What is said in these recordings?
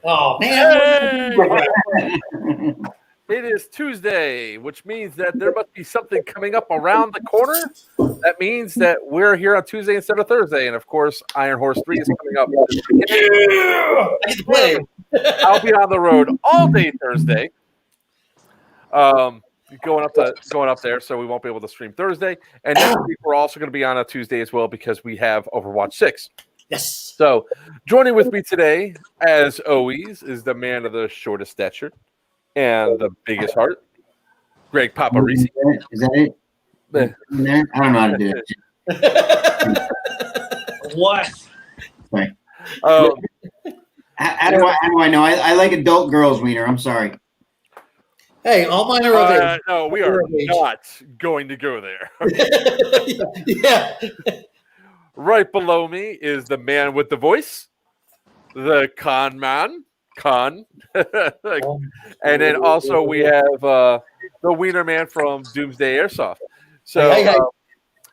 Oh, man. Hey! It is Tuesday, which means that there must be something coming up around the corner. That means that we're here on Tuesday instead of Thursday. And, of course, Ironhorse 3 is coming up. I get to play. I'll be on the road all day Thursday. Going up there, so we won't be able to stream Thursday. And next week, we're also going to be on a Tuesday as well because we have Overwatch 6. Yes. So, joining with me today, as always, is the man of the shortest stature and the biggest heart, Greg Paparisi. Is that it? I don't know how to do it. What? Sorry. How do I know? I like adult girls, Wiener. I'm sorry. Hey, all mine are over. No, we are not going to go there. Yeah. Right below me is the man with the voice, the con man, Con. And then also we have the Wiener man from Doomsday Airsoft. So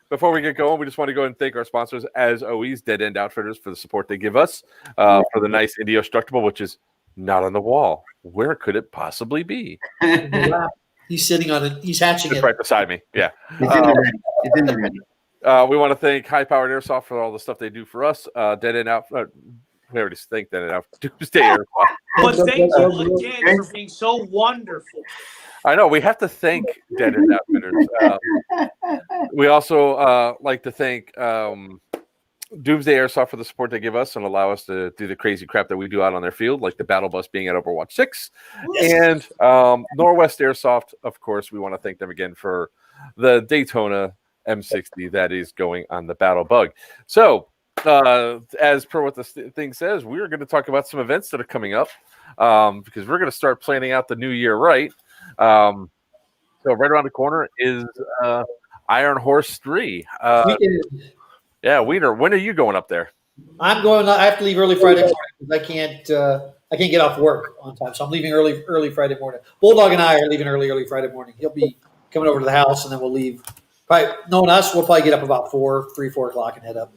before we get going, we just want to go and thank our sponsors, as always, Dead End Outfitters, for the support they give us, for the nice Indestructible, which is not on the wall. Where could it possibly be? He's sitting on it. He's hatching it. Right beside me. Yeah. It's in the ready. We want to thank High Powered Airsoft for all the stuff they do for us. Dead End Outfitters. We already thanked Dead End Outfitters. Doomsday Airsoft. But thank you again for being so wonderful. I know. We have to thank Dead End Outfitters. We also like to thank Doomsday Airsoft for the support they give us and allow us to do the crazy crap that we do out on their field, like the battle bus being at Overwatch 6. And Norwest Airsoft, of course, we want to thank them again for the Daytona M60 that is going on the Battle Bug. So, as per what the thing says, we're going to talk about some events that are coming up because we're going to start planning out the new year right. So right around the corner is Ironhorse 3. Yeah, Wiener, when are you going up there? I'm going. I have to leave early Friday morning because I can't get off work on time, so I'm leaving early Friday morning. Bulldog and I are leaving early Friday morning. He'll be coming over to the house, and then we'll leave. Probably knowing us, we'll probably get up about 4 o'clock and head up.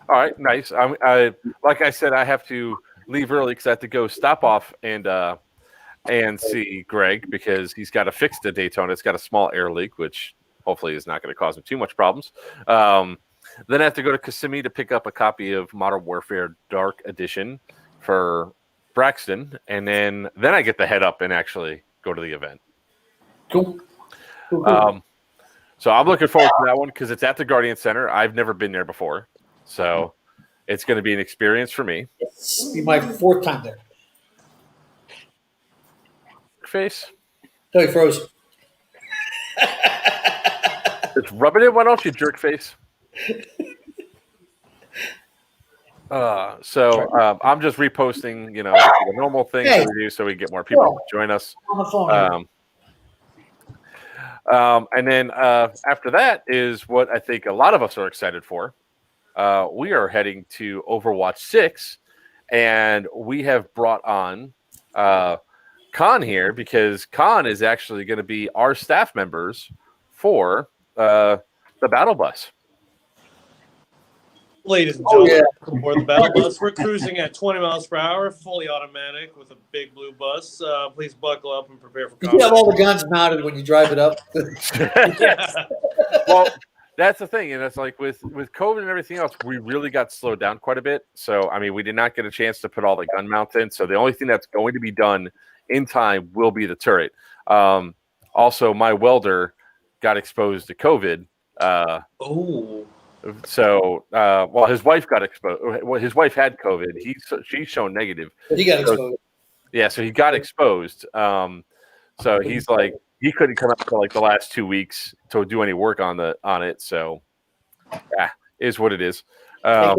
All right, nice. I like I said, I have to leave early because I have to go stop off and see Greg because he's got to fix the Daytona. It's got a small air leak, which hopefully is not going to cause him too much problems. Then I have to go to Kissimmee to pick up a copy of Modern Warfare Dark Edition for Braxton, and then I get to head up and actually go to the event. Cool. So I'm looking forward to that one because it's at the Guardian Center. I've never been there before, so it's going to be an experience for me. It's be my 4th time there. Face. Oh, he froze. It's rubbing it. Why don't you, jerk face? I'm just reposting, the normal things that we do so we get more people to join us. On the phone. And then after that is what I think a lot of us are excited for. We are heading to Overwatch 6, and we have brought on Con here because Con is actually going to be our staff members for the Battle Bus. Ladies and gentlemen, for the Battle Bus, we're cruising at 20 miles per hour, fully automatic with a big blue bus. Please buckle up and prepare for combat. You have all the guns mounted when you drive it up. Yeah. Well, that's the thing, and it's like with COVID and everything else, we really got slowed down quite a bit. So, I mean, we did not get a chance to put all the gun mounts in. So the only thing that's going to be done in time will be the turret. Also, my welder got exposed to COVID. So, his wife got exposed. Well, his wife had COVID. She's shown negative. He got exposed. Yeah, so he got exposed. So he's like, he couldn't come out for like the last 2 weeks to do any work on it. So, is what it is. As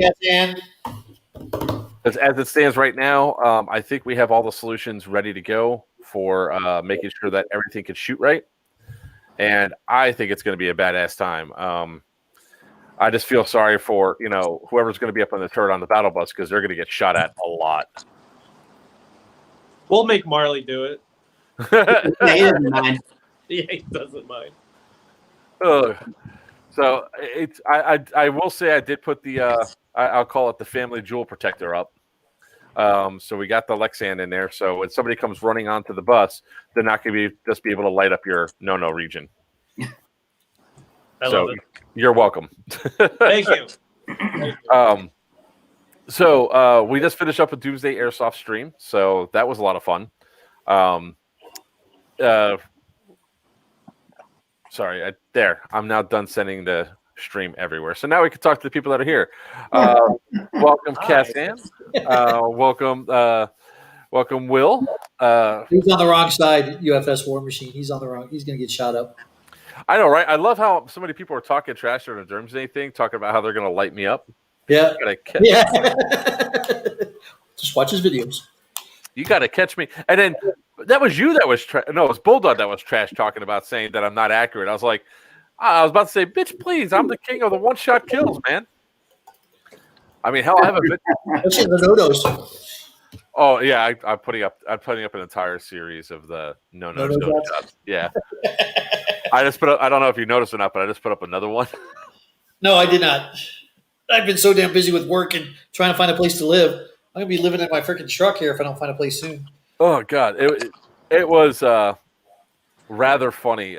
it stands right now, I think we have all the solutions ready to go for making sure that everything can shoot right. And I think it's going to be a badass time. I just feel sorry for, whoever's going to be up on the turret on the battle bus because they're going to get shot at a lot. We'll make Marley do it. Yeah, he doesn't mind. Yeah, he doesn't mind. So I will say I did put the I'll call it the family jewel protector up. So we got the Lexan in there. So when somebody comes running onto the bus, they're not going to just be able to light up your no region. I love it. You're welcome. Thank you. So we just finished up a Doomsday Airsoft stream. So that was a lot of fun. Sorry, I'm now done sending the stream everywhere. So now we can talk to the people that are here. Welcome, Cassan. Welcome, Will. He's on the wrong side, UFS War Machine. He's on the wrong. He's going to get shot up. I know, right? I love how so many people are talking trash during the Doomsday thing, talking about how they're going to light me up. Yeah. Yeah. Just watch his videos. You got to catch me. And then that was you that was no, it was Bulldog that was trash talking about saying that I'm not accurate. I was like, I was about to say, bitch, please, I'm the king of the one-shot kills, man. I mean, hell, I have a bit. Especially the no-nos. Oh yeah, I'm putting up an entire series of the no shots. Yeah. I just put up, I don't know if you noticed or not, but I just put up another one. No, I did not. I've been so damn busy with work and trying to find a place to live. I'm gonna be living in my freaking truck here if I don't find a place soon. Oh God, it was rather funny.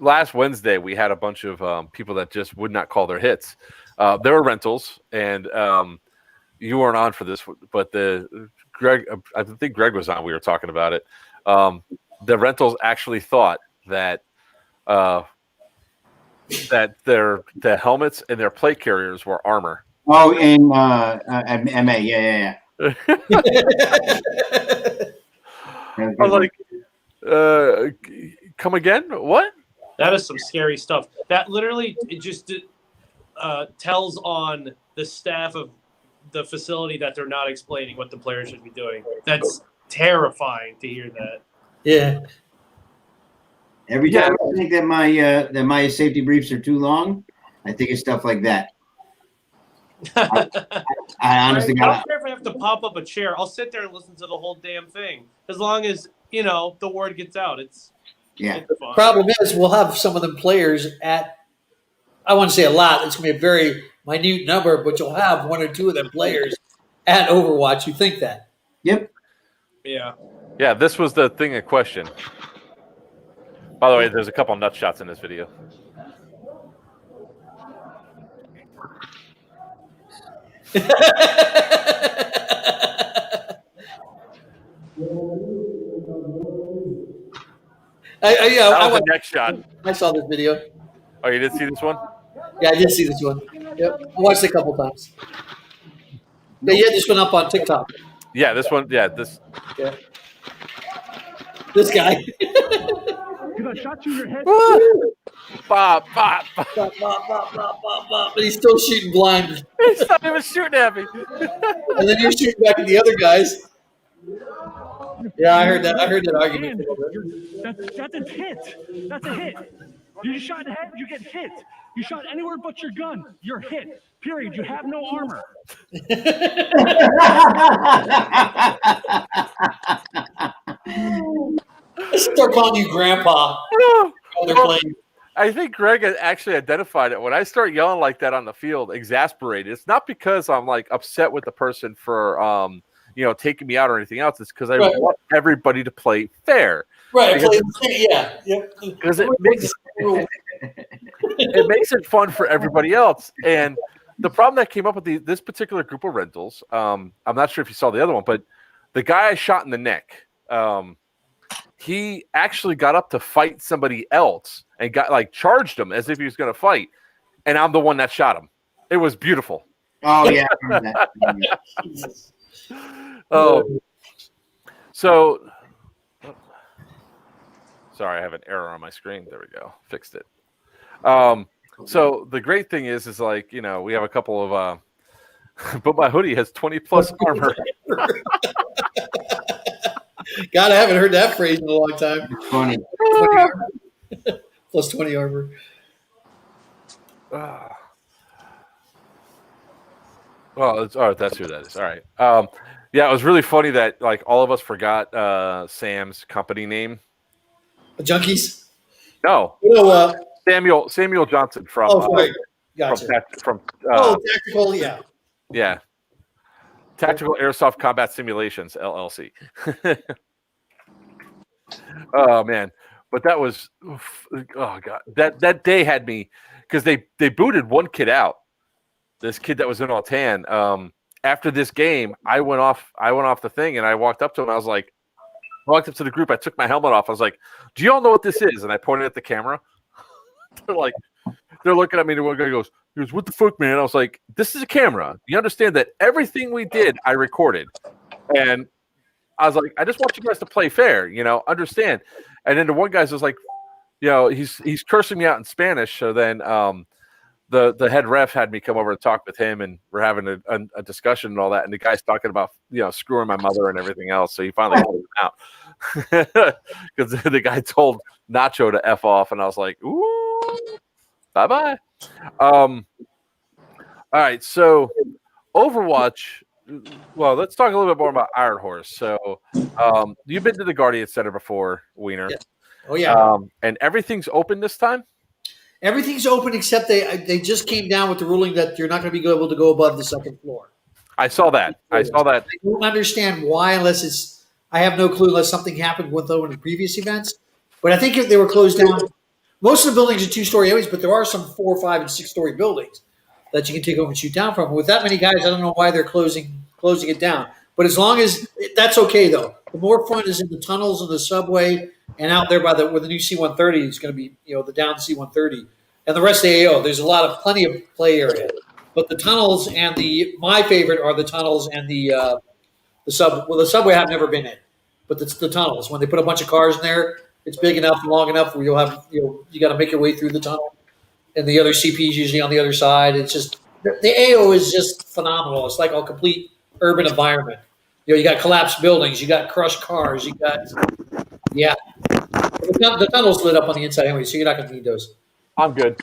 Last Wednesday we had a bunch of people that just would not call their hits. There were rentals, and you weren't on for this, but Greg, I think Greg was on. We were talking about it. The rentals actually thought that the helmets and their plate carriers were armor. Oh, in MA, yeah. I was like, come again? What? That is some scary stuff. That literally it just tells on the staff of the facility that they're not explaining what the players should be doing. That's terrifying to hear that. Yeah. Every time I think that my safety briefs are too long, I think of stuff like that. I honestly I don't care if I have to pop up a chair. I'll sit there and listen to the whole damn thing. As long as, the word gets out. It's fun. Problem is, we'll have some of them players at, I want to say a lot. It's going to be a very minute number, but you'll have one or two of them players at Overwatch who think that. Yep. Yeah. Yeah, this was the thing in question. By the way, there's a couple nut shots in this video. That was the next shot. I saw this video. Oh, you did see this one? Yeah, I did see this one. Yep. I watched it a couple times. Yeah, you had this one up on TikTok. Yeah, this one. Yeah, this. Yeah. This guy. Because I shot you in your head. Bop, bop, bop. Bop, bop, bop, bop, bop, bop. But he's still shooting blind. He's not even shooting at me. And then you're shooting back at the other guys. Yeah, I heard that. I heard that argument. That's a hit. That's a hit. You shot in the head, you get hit. You shot anywhere but your gun, you're hit. Period. You have no armor. Start calling you Grandpa. They're playing. I think Greg had actually identified it. When I start yelling like that on the field, exasperated, it's not because I'm like upset with the person for taking me out or anything else. It's because I want everybody to play fair. Right. Because it makes it fun for everybody else. And the problem that came up with this particular group of rentals, I'm not sure if you saw the other one, but the guy I shot in the neck, he actually got up to fight somebody else and got charged him as if he was going to fight. And I'm the one that shot him. It was beautiful. Oh, yeah. So sorry, I have an error on my screen. There we go. Fixed it. So the great thing is we have a couple of but my hoodie has 20 plus armor. God, I haven't heard that phrase in a long time. It's funny. Plus 20 armor. Well, that's who that is. All right. Yeah, it was really funny that all of us forgot Sam's company name. Junkies? No. Samuel Johnson from right. Gotcha. from tactical, yeah. Yeah. Tactical Airsoft Combat Simulations LLC. Oh man, but that was oh god. That day had me because they booted one kid out. This kid that was in Altan. After this game, I went off the thing and I walked up to him. I walked up to the group. I took my helmet off. I was like, "Do you all know what this is?" And I pointed at the camera. They're looking at me. And one guy goes, "What the fuck, man?" I was like, "This is a camera. You understand that everything we did, I recorded." And I was like, "I just want you guys to play fair, understand." And then the one guy's just like, he's cursing me out in Spanish. So then the head ref had me come over and talk with him, and we're having a discussion and all that. And the guy's talking about screwing my mother and everything else. So he finally pulled him out because the guy told Nacho to F off, and I was like, "Ooh, bye bye." All right, so Overwatch. Well, let's talk a little bit more about Ironhorse. So, you've been to the Guardian Center before, Wiener. Yes. Oh yeah. And everything's open this time? Everything's open except they just came down with the ruling that you're not going to be able to go above the second floor. I saw that. I don't understand why, unless I have no clue unless something happened with them in the previous events. But I think if they were closed down, most of the buildings are 2-story anyways, but there are some 4, 5, and 6-story buildings that you can take over and shoot down from. With that many guys, I don't know why they're closing it down. But as long as that's okay, though. The more fun is in the tunnels of the subway and out there by where the new C-130 is going to be, the down C-130 and the rest of the AO. There's plenty of play area, but the tunnels and my favorite are the tunnels and the subway I've never been in, but the tunnels. When they put a bunch of cars in there, it's big enough and long enough where you'll have you got to make your way through the tunnel, and the other CP's usually on the other side. It's just the AO is just phenomenal. It's like a complete urban environment. You got collapsed buildings, you got crushed cars, you got the tunnel's lit up on the inside anyway, so you're not going to need those. I'm good.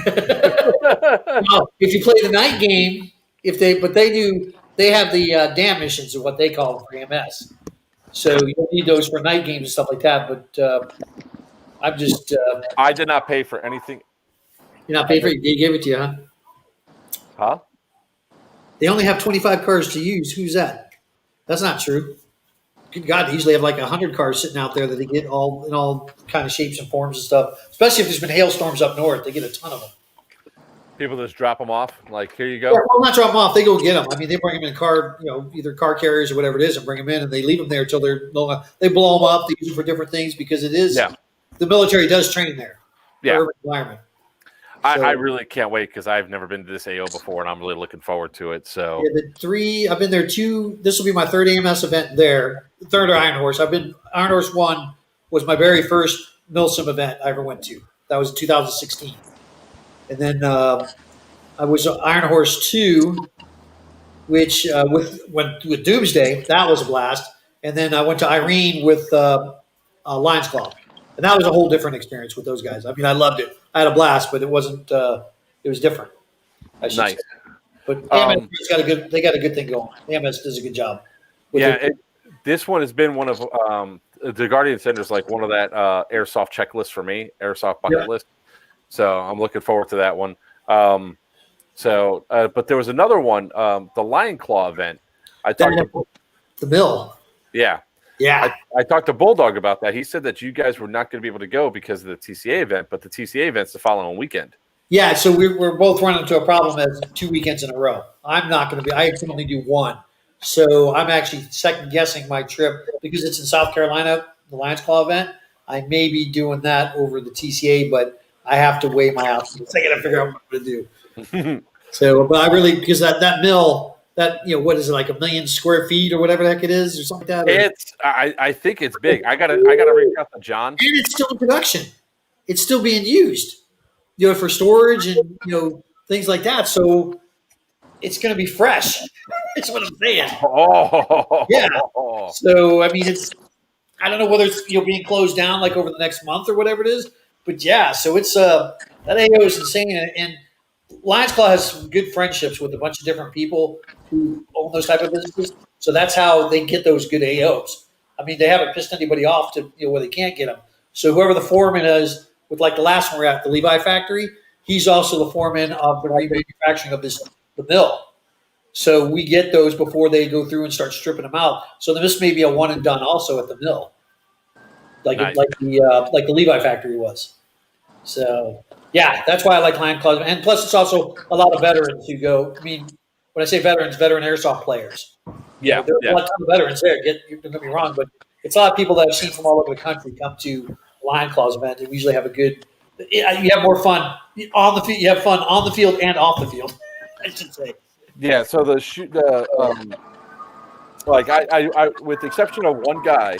Well, if you play the night game, they have the dam missions or what they call them for EMS. So you don't need those for night games and stuff like that. But I'm just. I did not pay for anything. You're not paying for it? They gave it to you, huh? Huh? They only have 25 cars to use. Who's that? That's not true. Good God, they usually have like 100 cars sitting out there that they get all in all kind of shapes and forms and stuff. Especially if there's been hailstorms up north, they get a ton of them. People just drop them off, like, here you go. Yeah, well, not drop them off. They go get them. I mean, they bring them in car, either car carriers or whatever it is, and bring them in, and they leave them there until they blow them up. They use them for different things because it is the military does train there. Yeah, urban environment. I really can't wait because I've never been to this AO before, and I'm really looking forward to it. So I've been there 2. This will be my 3rd AMS event there. The 3rd Ironhorse. Ironhorse 1 was my very first MilSim event I ever went to. That was 2016. And then I was Ironhorse 2, which with Doomsday, that was a blast. And then I went to Irene with Lions Club. And that was a whole different experience with those guys. I mean, I loved it. I had a blast, but it wasn't. It was different. Nice. Say. But AMS got a good thing going. AMS does a good job. This one has been one of the Guardian Center is like one of that airsoft checklist for me, airsoft bucket list. So I'm looking forward to that one. But there was another one, the Lion Claw event. I talked to the mill. Yeah. Yeah. I talked to Bulldog about that. He said that you guys were not going to be able to go because of the TCA event, but the TCA event's the following weekend. Yeah, so we're both running into a problem as 2 weekends in a row. I'm not going to be – I can only do one. So I'm actually second-guessing my trip because it's in South Carolina, the Lions Claw event. I may be doing that over the TCA, but I have to weigh my options. I got to figure out what I'm going to do. So, but I really – because that mill – that, what is it, like 1 million square feet or whatever the heck it is or something like that? I think it's big. I gotta reach out to John. And it's still in production. It's still being used, for storage and, things like that. So it's going to be fresh. That's what I'm saying. Oh. Yeah. So, I mean, I don't know whether it's, being closed down like over the next month or whatever it is, but yeah, so it's, that AO is insane. And Lions Claw has some good friendships with a bunch of different people who own those type of businesses. So that's how they get those good AOs. I mean, they haven't pissed anybody off to where they can't get them. So whoever the foreman is, with like the last one we're at, the Levi factory, he's also the foreman of the remanufacturing of the mill. So we get those before they go through and start stripping them out. So this may be a one and done also at the mill, Nice. like the Levi factory was. So yeah, that's why I like Lion Claws, and plus it's also a lot of veterans who go. I mean, when I say veterans, veteran airsoft players. Yeah, There's yeah. a lot of veterans there. Don't get me wrong, but it's a lot of people that I've seen from all over the country come to Lion Claws event, and we usually have a good. You have more fun on the field. You have fun on the field and off the field, I should say. Yeah, so like I with the exception of one guy.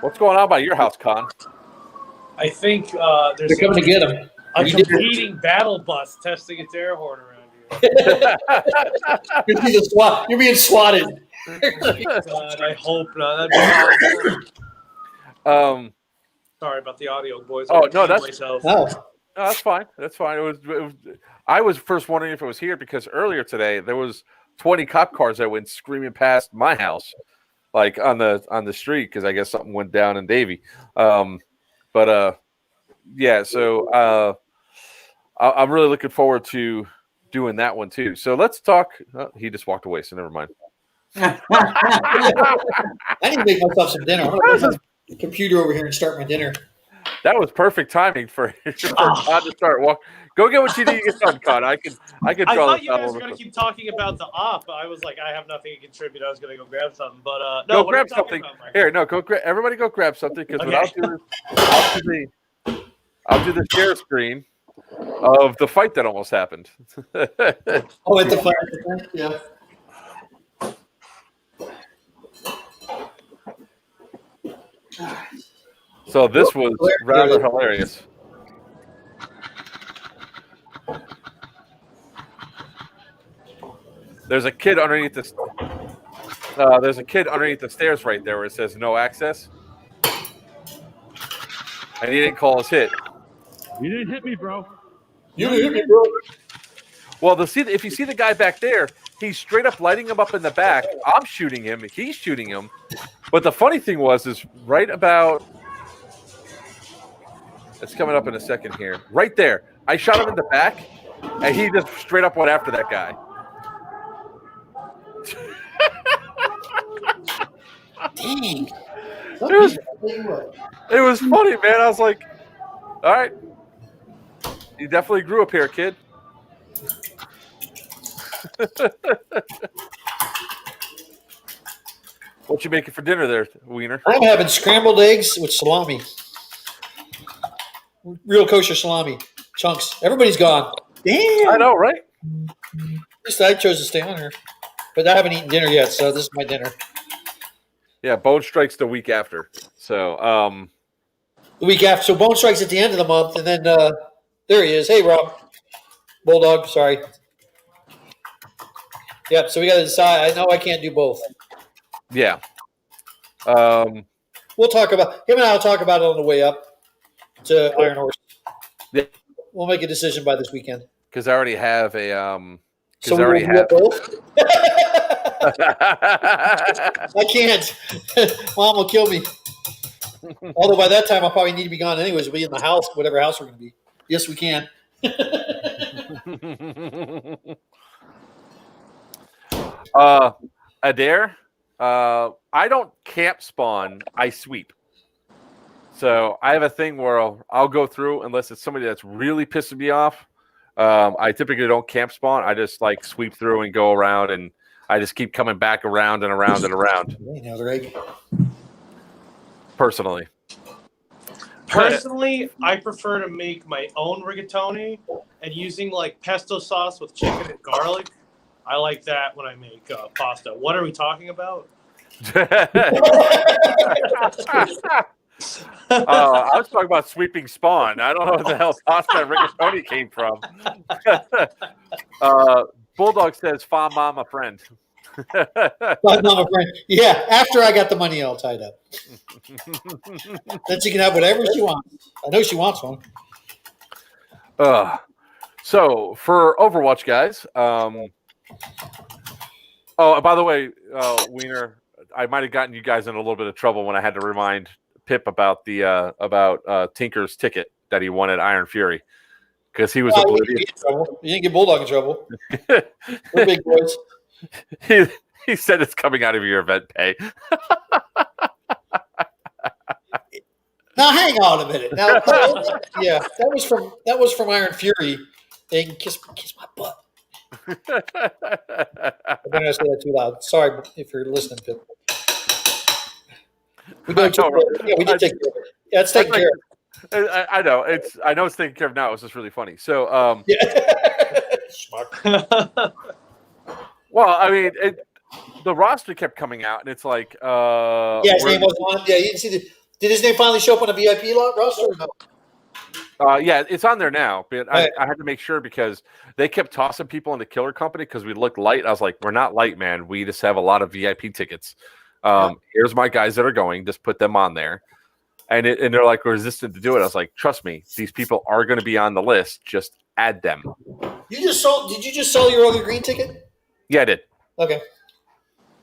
What's going on by your house, Con? I think there's They're coming to get them. a competing battle bus testing its air horn around here. You're being swatted. God, I hope not. That'd be awesome. Um, Sorry about the audio, boys. Oh, I'm no, kidding that's- myself. Oh, no, that's fine. That's fine. It was. I was first wondering if it was here because earlier today there was 20 cop cars that went screaming past my house, like on the street because I guess something went down in Davie. Yeah. So I'm really looking forward to doing that one too. So let's talk. Oh, he just walked away, so never mind. I need to make myself some dinner. I'm gonna put my computer over here and start my dinner. That was perfect timing for Con to start walk. Go get what you need to get done, Con. I can I draw thought this you out a guys little were going bit. to keep talking about the op. I was like, I have nothing to contribute. I was going to go grab something. But no, Go what are grab we talking something. about, Mike? Here, no, go grab. Everybody, go grab something because what Okay. I'll do the share screen of the fight that almost happened. Oh, at the fire, yeah. So this was rather hilarious. There's a kid underneath the. There's a kid underneath the stairs right there where it says no access, and he didn't call his hit. You didn't hit me, bro. You hit me, bro. Well, if you see the guy back there, he's straight up lighting him up in the back. I'm shooting him. He's shooting him. But the funny thing is right about. It's coming up in a second here. Right there. I shot him in the back, and he just straight up went after that guy. Dang. It was funny, man. I was like, all right. You definitely grew up here, kid. What you making for dinner there, Wiener? I'm having scrambled eggs with salami. Real kosher salami. Chunks. Everybody's gone. Damn. I know, right? At least I chose to stay on here. But I haven't eaten dinner yet, so this is my dinner. Yeah, Bone Strike's the week after. So, The week after. So Bone Strike's at the end of the month, and then there he is. Hey, Rob. Bulldog, sorry. Yep, so we got to decide. I know I can't do both. yeah. We'll talk about him and I will talk about it on the way up to Ironhorse. Yeah. We'll make a decision by this weekend. Because I already have a So because I already we'll have. do both. I can't. Mom will kill me. Although by that time I'll probably need to be gone anyways. We'll be in the house, whatever house we're going to be. Yes, we can. Adair, I don't camp spawn. I sweep. So I have a thing where I'll go through unless it's somebody that's really pissing me off. I typically don't camp spawn. I just like sweep through and go around, and I just keep coming back around and around and around. Another egg. Personally, Personally, I prefer to make my own rigatoni and using like pesto sauce with chicken and garlic. I like that when I make pasta. What are we talking about? I was talking about sweeping spawn. I don't know what the hell pasta and rigatoni came from. Bulldog says, "Fa mama friend." My mama friend. Yeah, after I got the money all tied up. Then she can have whatever she wants. I know she wants one. So for Overwatch, guys. Oh, by the way, Wiener, I might have gotten you guys in a little bit of trouble when I had to remind Pip about the Tinker's ticket that he won at Iron Fury. because he was You oblivious. didn't get Bulldog in trouble. We're big boys. He said it's coming out of your event pay. Now hang on a minute. Now, yeah, that was from Iron Fury. They can kiss my butt. I better not say that too loud. Sorry if you're listening, Pip. We did take care of it. Yeah, it's taken care of. I know it's taken care of now. It's just really funny. So, well, I mean, the roster kept coming out, and it's like, yeah, his name was on. Yeah, you didn't see did his name finally show up on the VIP roster? Or no? Yeah, it's on there now, but I had to make sure because they kept tossing people into Killer Company because we looked light. I was like, we're not light, man. We just have a lot of VIP tickets. Here's my guys that are going. Just put them on there. And they're like resistant to do it. I was like, trust me, these people are going to be on the list. Just add them. Did you just sell your other green ticket? Yeah, I did. Okay.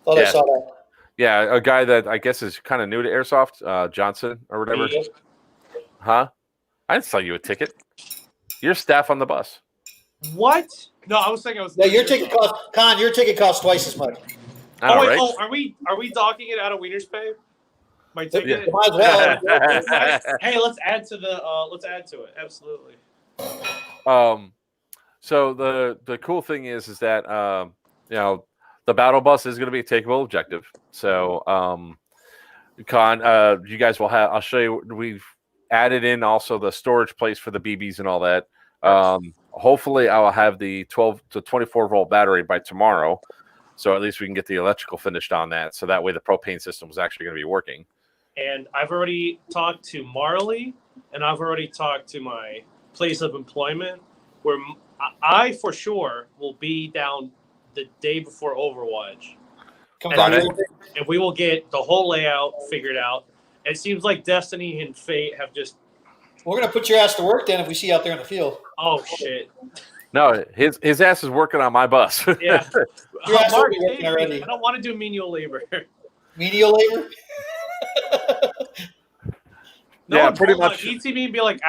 Thought I saw that. Yeah, a guy that I guess is kind of new to Airsoft, Johnson or whatever. Huh? I didn't sell you a ticket. You're staff on the bus. What? No, I was thinking your ticket costs twice as much. Right? Are we docking it out of Wiener's pay? My ticket. Yeah. Might as well. Hey, let's add to it. Absolutely. So the cool thing is that the battle bus is going to be a takeable objective. So you guys will have. I'll show you. We've added in also the storage place for the BBs and all that. Hopefully, I will have the 12 to 24 volt battery by tomorrow. So at least we can get the electrical finished on that. So that way the propane system is actually going to be working. And I've already talked to Marley, and I've already talked to my place of employment, where I for sure will be down the day before Overwatch. And we will get the whole layout figured out. It seems like Destiny and Fate have just... We're going to put your ass to work then if we see you out there in the field. Oh, shit. No, his ass is working on my bus. Yeah. Your ass will Mark, be working already. I don't want to do menial labor. Menial labor? Yeah, pretty much. He'd see me and be like,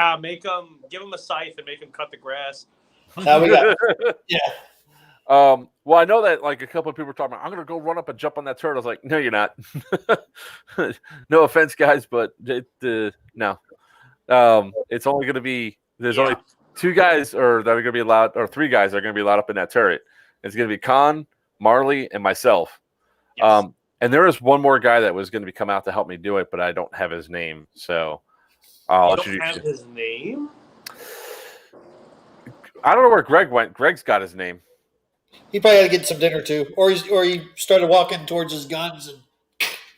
give him a scythe and make him cut the grass. Now we got, yeah. Well, I know that like a couple of people were talking about, I'm going to go run up and jump on that turret. I was like, no, you're not. No offense, guys, but no. It's only going to be, there's only two guys that are going to be allowed, or three guys that are going to be allowed up in that turret. It's going to be Khan, Marley, and myself. Yes. And there is one more guy that was going to come out to help me do it, but I don't have his name. So I'll introduce you. Have his name? I don't know where Greg went. Greg's got his name. He probably had to get some dinner too, or he started walking towards his guns and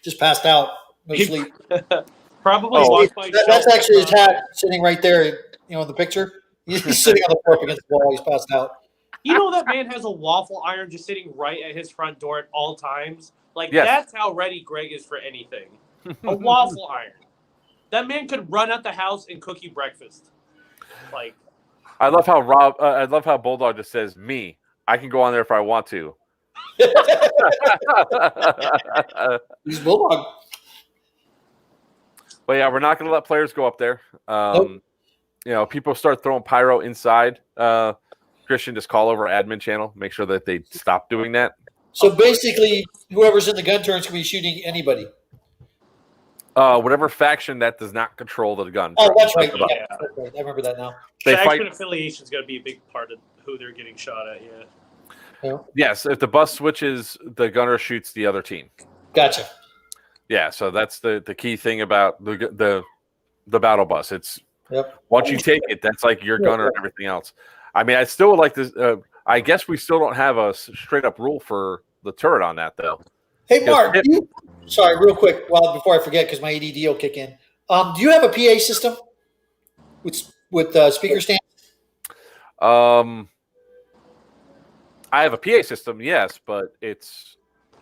just passed out, no sleep. Probably. That's actually his hat sitting right there. In the picture. He's sitting on the floor against the wall. He's passed out. You know that man has a waffle iron just sitting right at his front door at all times. Like That's how ready Greg is for anything. A waffle iron. That man could run out the house and cook you breakfast. Like. I love how I love how Bulldog just says me. I can go on there if I want to. He's Bulldog. But yeah, we're not going to let players go up there. Nope. People start throwing pyro inside. Christian, just call over admin channel. Make sure that they stop doing that. So basically, whoever's in the gun turns can be shooting anybody. Whatever faction that does not control the gun. Oh, that's right. Yeah, that's right. I remember that now. Faction affiliation is going to be a big part of who they're getting shot at. Yeah. Yes, if the bus switches, the gunner shoots the other team. Gotcha. Yeah, so that's the key thing about the battle bus. It's once you take it, that's like your gunner and everything else. I mean, I still would like this. I guess we still don't have a straight up rule for the turret on that though. Hey, Mark. Sorry, real quick. Before I forget, because my ADD will kick in. Do you have a PA system with speaker stand? I have a PA system, yes, but it's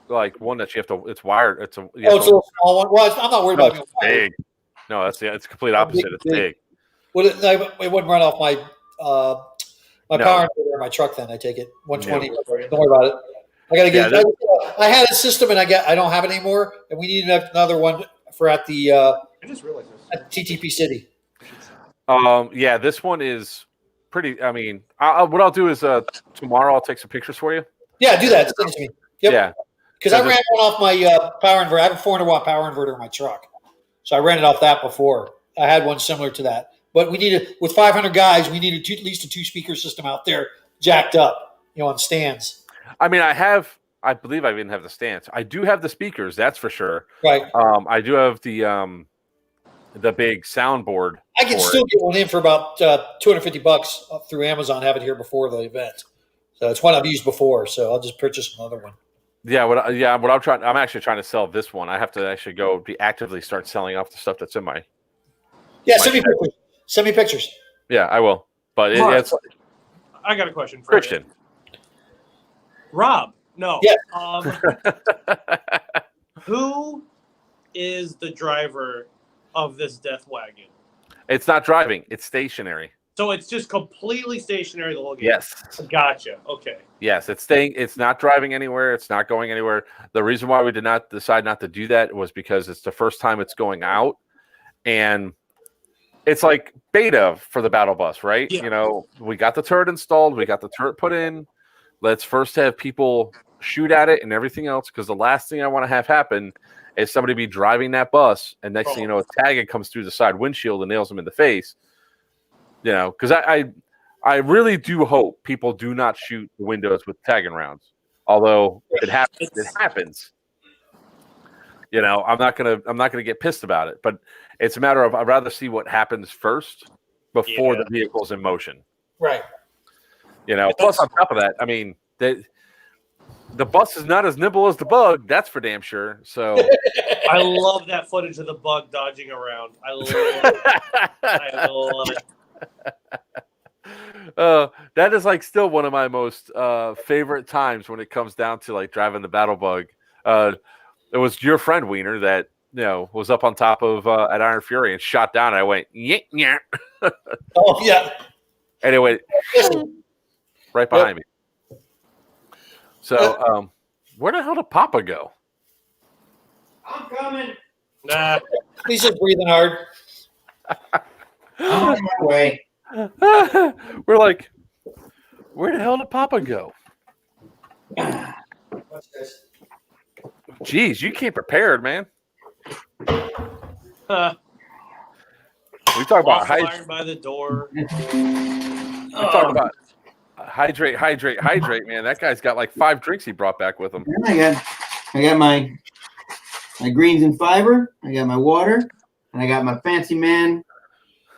like one that you have to. It's wired. It's a. It's a little small one. Well, I'm not worried about it. Big. No, it's the complete opposite. It's big. Well, it wouldn't run off my power inverter or my truck. Then I take it 120. No. Don't worry about it. I got to get. I had a system and I don't have it anymore, and we need another one for at the. I just realized this. At TTP City. Yeah, this one is pretty. I mean, what I'll do is tomorrow I'll take some pictures for you. Yeah, do that. Send it to me. Yep. Yeah, Because I ran one off my power inverter. I have a 400-watt power inverter in my truck, so I ran it off that before. I had one similar to that, but we needed with 500 guys, we needed at least a 2-speaker system out there, jacked up, on stands. I mean, I believe I even have the stands. I do have the speakers, that's for sure. Right. I do have the big soundboard. I can still get one in for about $250 through Amazon. Have it here before the event, so it's one I've used before. So I'll just purchase another one. Yeah, what I'm actually trying to sell this one. I have to actually go actively start selling off the stuff that's in my. Yeah, send me pictures. Send me pictures. Yeah, I will. But it's I got a question for Christian. you. Rob, no. Yeah. Who is the driver of this death wagon? It's not driving; it's stationary. So it's just completely stationary the whole game. Yes. Gotcha. Okay. Yes, it's staying. It's not driving anywhere. It's not going anywhere. The reason why we did not decide not to do that was because it's the first time it's going out, and it's like beta for the battle bus, right? Yeah. We got the turret installed. We got the turret put in. Let's first have people shoot at it and everything else, because the last thing I want to have happen is somebody be driving that bus, and next thing you know, a tag comes through the side windshield and nails them in the face. Because I really do hope people do not shoot the windows with tagging rounds. Although it happens. I'm not gonna get pissed about it, but it's a matter of I'd rather see what happens first before the vehicle's in motion. Right. Plus on top of that, I mean, the bus is not as nimble as the bug. That's for damn sure. So I love that footage of the bug dodging around. I love it. I love it. That is like still one of my most favorite times when it comes down to like driving the battle bug. It was your friend Wiener that was up on top of at Iron Fury and shot down. And I went yeah. Oh yeah. And it went right behind me. So where the hell did Papa go? I'm coming. Nah. He's just breathing hard. I'm on my way. We're like, where the hell did Papa go? What's this? Jeez, you came prepared, man. We talk about Fired by the door. We talk about hydrate, man. That guy's got like 5 drinks he brought back with him. I got my greens and fiber. I got my water, and I got my fancy man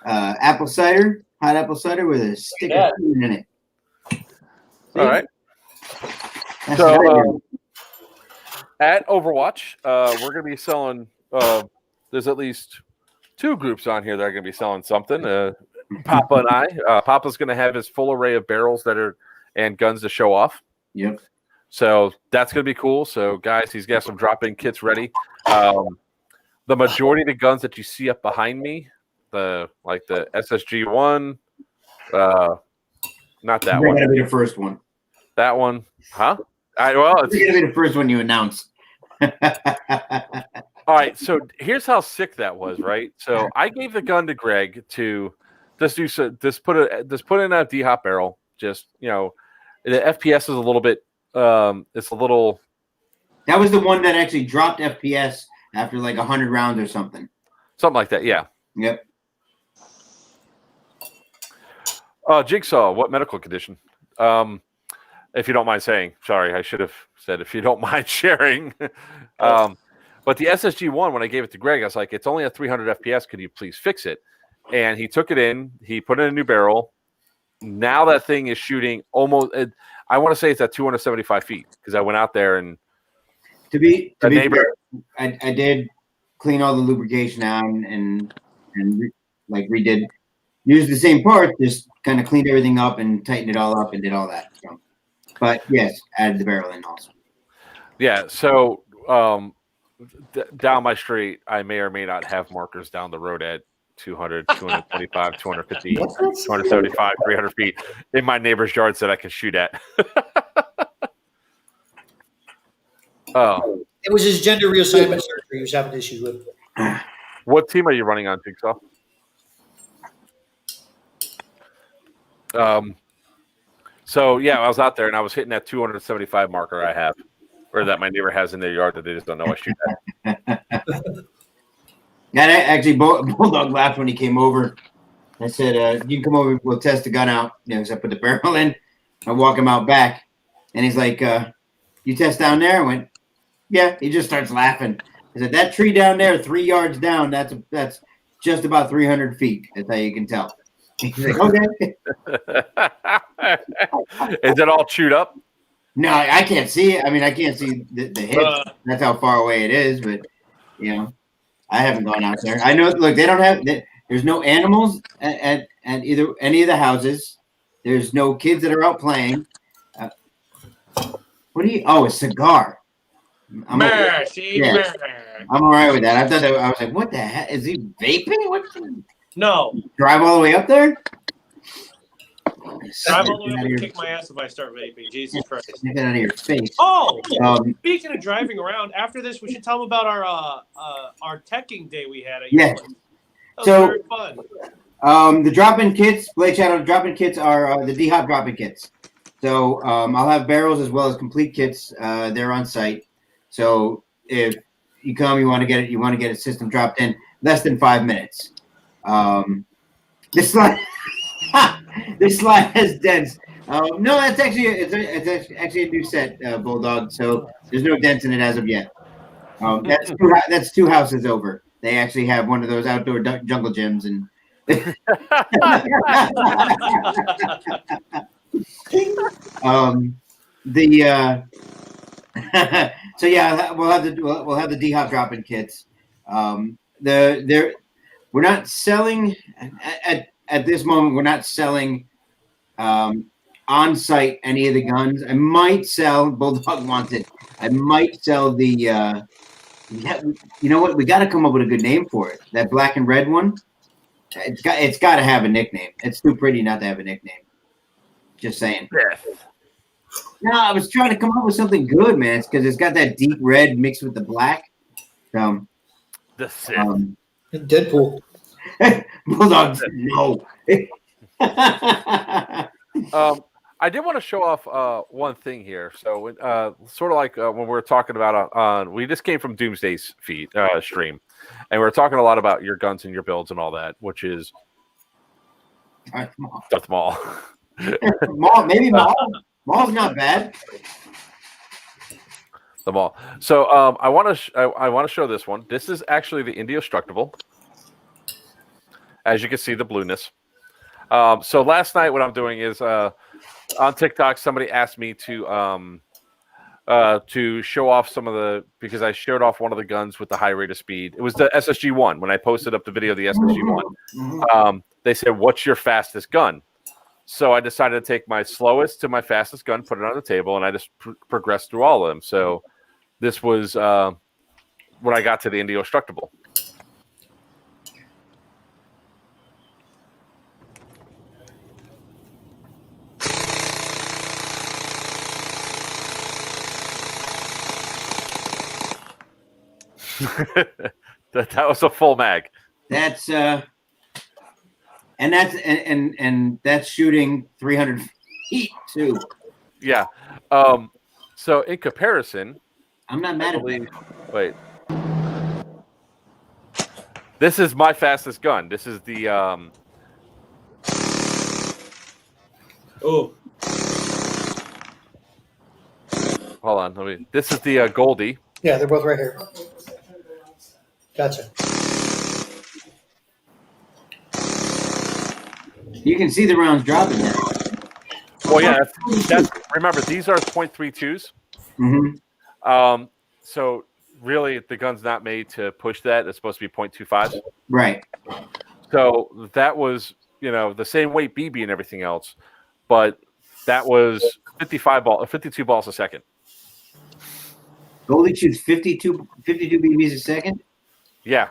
apple cider, hot apple cider with a stick of cream in it. See? All right. That's So at Overwatch, we're going to be selling. There's at least 2 groups on here that are going to be selling something. Papa and I. Papa's going to have his full array of barrels and guns to show off. Yep. So that's going to be cool. So guys, he's got some drop-in kits ready. The majority of the guns that you see up behind me, the SSG one, not that one. Gotta be the first one. That one, huh? It's gonna be the first one you announce. All right, so here's how sick that was, right? So I gave the gun to Greg to just put in a D-hop barrel. Just the FPS is a little bit. It's a little. That was the one that actually dropped FPS after like 100 rounds or something. Something like that, yeah. Yep. Jigsaw, what medical condition? If you don't mind saying. Sorry, I should have said if you don't mind sharing. But the SSG one, when I gave it to Greg, I was like, it's only at 300 FPS. Could you please fix it? And he took it in. He put in a new barrel. Now that thing is shooting almost. I want to say it's at 275 feet because I went out there and. To be neighbor. Fair, I did clean all the lubrication out and redid. Used the same parts, just kind of cleaned everything up and tightened it all up and did all that. So, but yes, added the barrel in also. Yeah. So down my street, I may or may not have markers down the road at 200, 225, 250, 275, 300 feet in my neighbor's yards that I can shoot at. Oh, It was his gender reassignment surgery he was having issues with. What team are you running on, Jigsaw? So yeah, I was out there and I was hitting that 275 marker I have, or that my neighbor has in their yard that they just don't know I shoot at. Yeah, actually, Bulldog laughed when he came over. I said, "You can come over. We'll test the gun out." So I put the barrel in. I walk him out back, and he's like, "You test down there?" I went, "Yeah." He just starts laughing. I said, "That tree down there, 3 yards down. That's just about 300 feet. That's how you can tell." He's like, "Okay." Is it all chewed up? No, I can't see it. I mean, I can't see the hit. That's how far away it is. But I haven't gone out there. I know. Look, they don't have. There's no animals at either any of the houses. There's no kids that are out playing. What do you? Oh, a cigar. I'm all right with that. I thought I was like, what the heck? Is he vaping? What? No. Drive all the way up there? Drive all the way up and kick my ass if I start vaping. Jesus Christ. Get that out of your face. Oh, speaking of driving around, after this, we should tell them about our teching day we had. Yeah. That was very fun. The drop-in kits, Blade Shadow drop-in kits are the D-Hop drop-in kits. So I'll have barrels as well as complete kits. They're on site. So if you come, you want to get a system dropped in less than 5 minutes. This slide has dents. No, that's actually it's actually a new set, Bulldog. So there's no dents in it as of yet. That's 2 houses over. They actually have one of those outdoor jungle gyms and. So yeah, we'll have the D-Hop drop-in kits. We're not selling at this moment. We're not selling on site any of the guns. I might sell. Bulldog wants it. I might sell the. You know what? We got to come up with a good name for it. That black and red one. It's got to have a nickname. It's too pretty not to have a nickname. Just saying. No, I was trying to come up with something good, man. It's because it's got that deep red mixed with the black. The Sith. Deadpool. Bulldogs, no. I did want to show off one thing here. So, sort of like when we were talking about we just came from Doomsday's stream, and we are talking a lot about your guns and your builds and all that, which is Darth Maul. Maybe Maul. Maul's not bad. The Maul. So, I want to show this one. This is actually the Indestructible. As you can see, the blueness. So last night, what I'm doing is on TikTok, somebody asked me to show off some of because I showed off one of the guns with the high rate of speed. It was the SSG-1. When I posted up the video of the SSG-1, they said, "What's your fastest gun?" So I decided to take my slowest to my fastest gun, put it on the table, and I just progressed through all of them. So this was when I got to the Indestructible. that was a full mag. That's and that's shooting 300 feet too. Yeah. So in comparison, I'm not mad at that. Wait. This is my fastest gun. This is the Oh. Hold on. This is the Goldie. Yeah, they're both right here. Gotcha. You can see the rounds dropping there. Well, yeah. That's remember, these are .32s. Mm-hmm. So really, the gun's not made to push that. It's supposed to be .25s. Right. So that was, the same weight BB and everything else, but that was 52 balls a second. Goldie shoots 52 BBs a second. Yeah.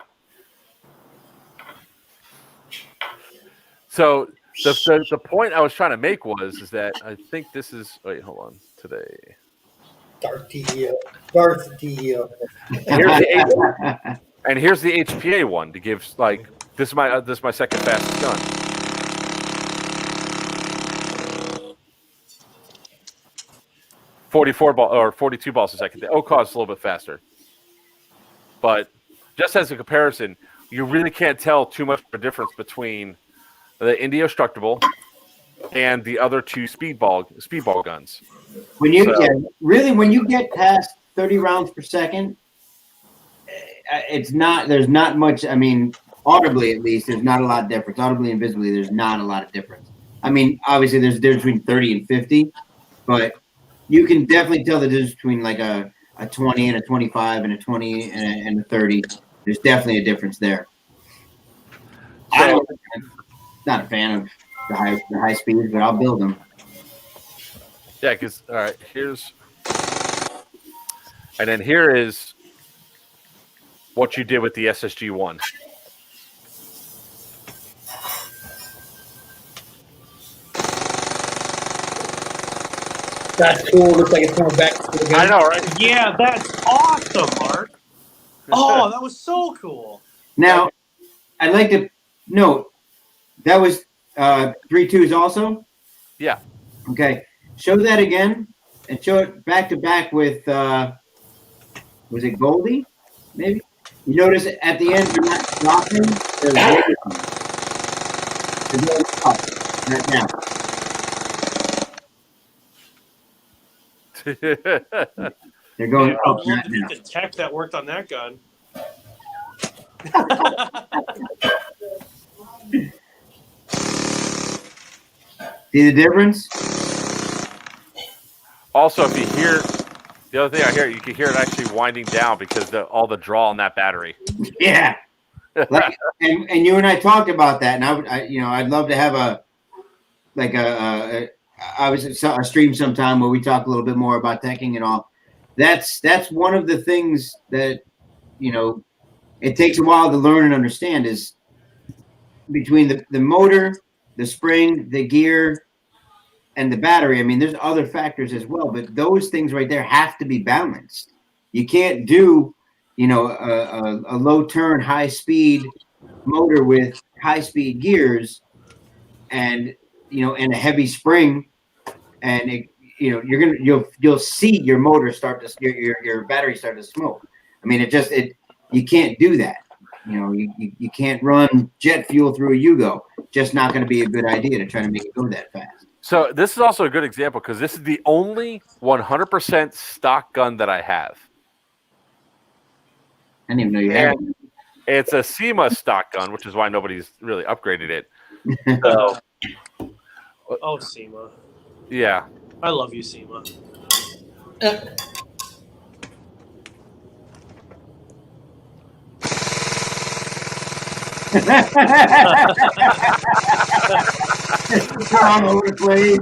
So the point I was trying to make is that I think this is hold on today. Darth D. And here's the HPA one to give this is my second fastest gun. 44 ball or 42 balls a second. The OCOS is a little bit faster. But just as a comparison, you really can't tell too much of a difference between the Indestructible and the other two speedball guns. When you when you get past 30 rounds per second, there's not much. I mean, audibly at least, there's not a lot of difference. Audibly and visibly, there's not a lot of difference. I mean, obviously, there's a difference between 30 and 50, but you can definitely tell the difference between like a 20 and a 25 and a 20 and a 30. There's definitely a difference there. I'm not a fan of the high speeds, but I'll build them. Yeah, because all right, and then here is what you did with the SSG-1. That's cool. Looks like it's going back to the gun. I know, right? Yeah, that's awesome, Mark. Oh, that was so cool. Now, I'd like to note that was 3-2s also. Yeah. Okay. Show that again and show it back to back with was it Goldie? Maybe. You notice at the end you're not dropping. Right now. They're going I up would love right to meet now. the tech that worked on that gun. See the difference? Also, if you hear the other thing I hear, you can hear it actually winding down because all the draw on that battery. Yeah. Like, and you and I talked about that, and I'd love to have a stream sometime where we talk a little bit more about teching and all. That's one of the things that it takes a while to learn and understand is between the motor, the spring, the gear, and the battery. I mean, there's other factors as well, but those things right there have to be balanced. You can't do a low turn, high speed motor with high speed gears and and a heavy spring, and you'll see your motor your battery start to smoke. I mean, you can't do that. You can't run jet fuel through a Yugo. Just not going to be a good idea to try to make it go that fast. So this is also a good example because this is the only 100% stock gun that I have. I didn't even know you had one. It's a SEMA stock gun, which is why nobody's really upgraded it. So, Oh, SEMA. yeah. I love you, SEMA. All over the place.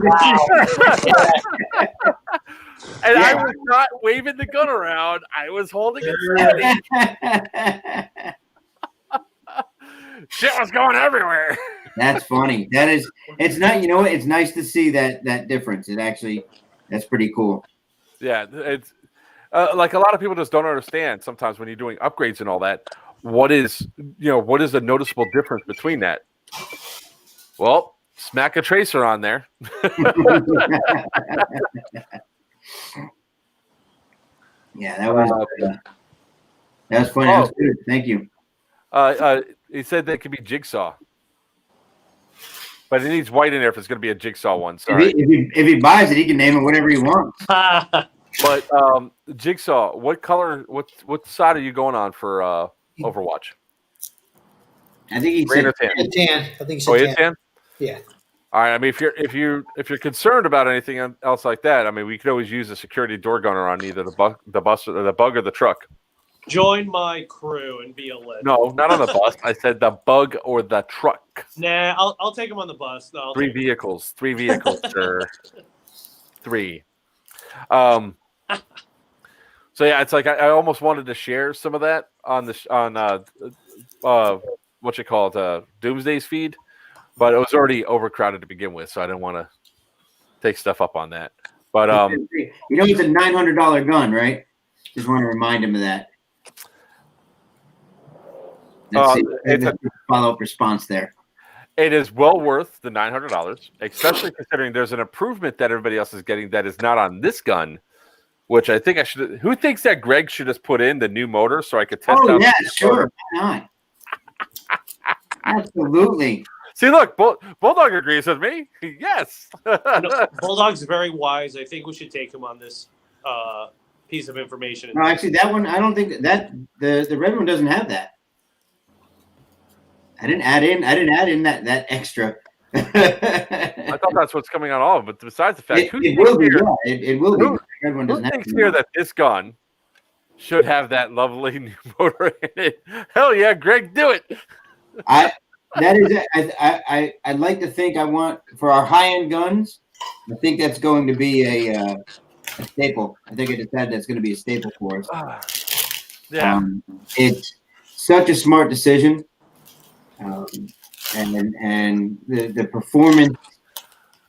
And I was not waving the gun around. I was holding it steady. Shit was going everywhere. That's funny. It's not, it's nice to see that difference. That's pretty cool. Yeah, it's like a lot of people just don't understand sometimes when you're doing upgrades and all that. What is a noticeable difference between that? Well, smack a tracer on there. Yeah, that was funny. That was good. Thank you. He said that could be jigsaw, but it needs white in there if it's going to be a jigsaw one. Sorry. If he buys it, he can name it whatever he wants. But jigsaw, what color? What side are you going on for Overwatch? I think he Green said or tan? Tan. I think Oh, it's it's tan. tan. Yeah. All right. I mean, if you're concerned about anything else like that, I mean, we could always use a security door gunner on either the bus or the bug or the truck. Join my crew and be a legend. No, not on the bus. I said the bug or the truck. Nah, I'll take him on the bus. No, Three vehicles, sir. 3. So yeah, it's like I almost wanted to share some of that on Doomsday's feed, but it was already overcrowded to begin with, so I didn't want to take stuff up on that. But it's a $900 gun, right? Just want to remind him of that. It's a follow-up response there. It is well worth the $900, especially considering there's an improvement that everybody else is getting that is not on this gun, which I think I should. Who thinks that Greg should just put in the new motor so I could test out? Oh yeah, the sure. motor? Why not? Absolutely. See, look, Bulldog agrees with me. Yes. No, Bulldog's very wise. I think we should take him on this piece of information. No, actually, that one I don't think that the red one doesn't have that. I didn't add in that extra. I thought that's what's coming on all of them. But besides the fact, it will be. Yeah, it will be. Who- The red one who doesn't have thinks to. here that this gun should have that lovely new motor in it? Hell yeah, Greg, do it. I'd like to think I want for our high end guns. I think that's going to be a staple. I think I decided that's going to be a staple for us. Yeah. It's such a smart decision, and the performance.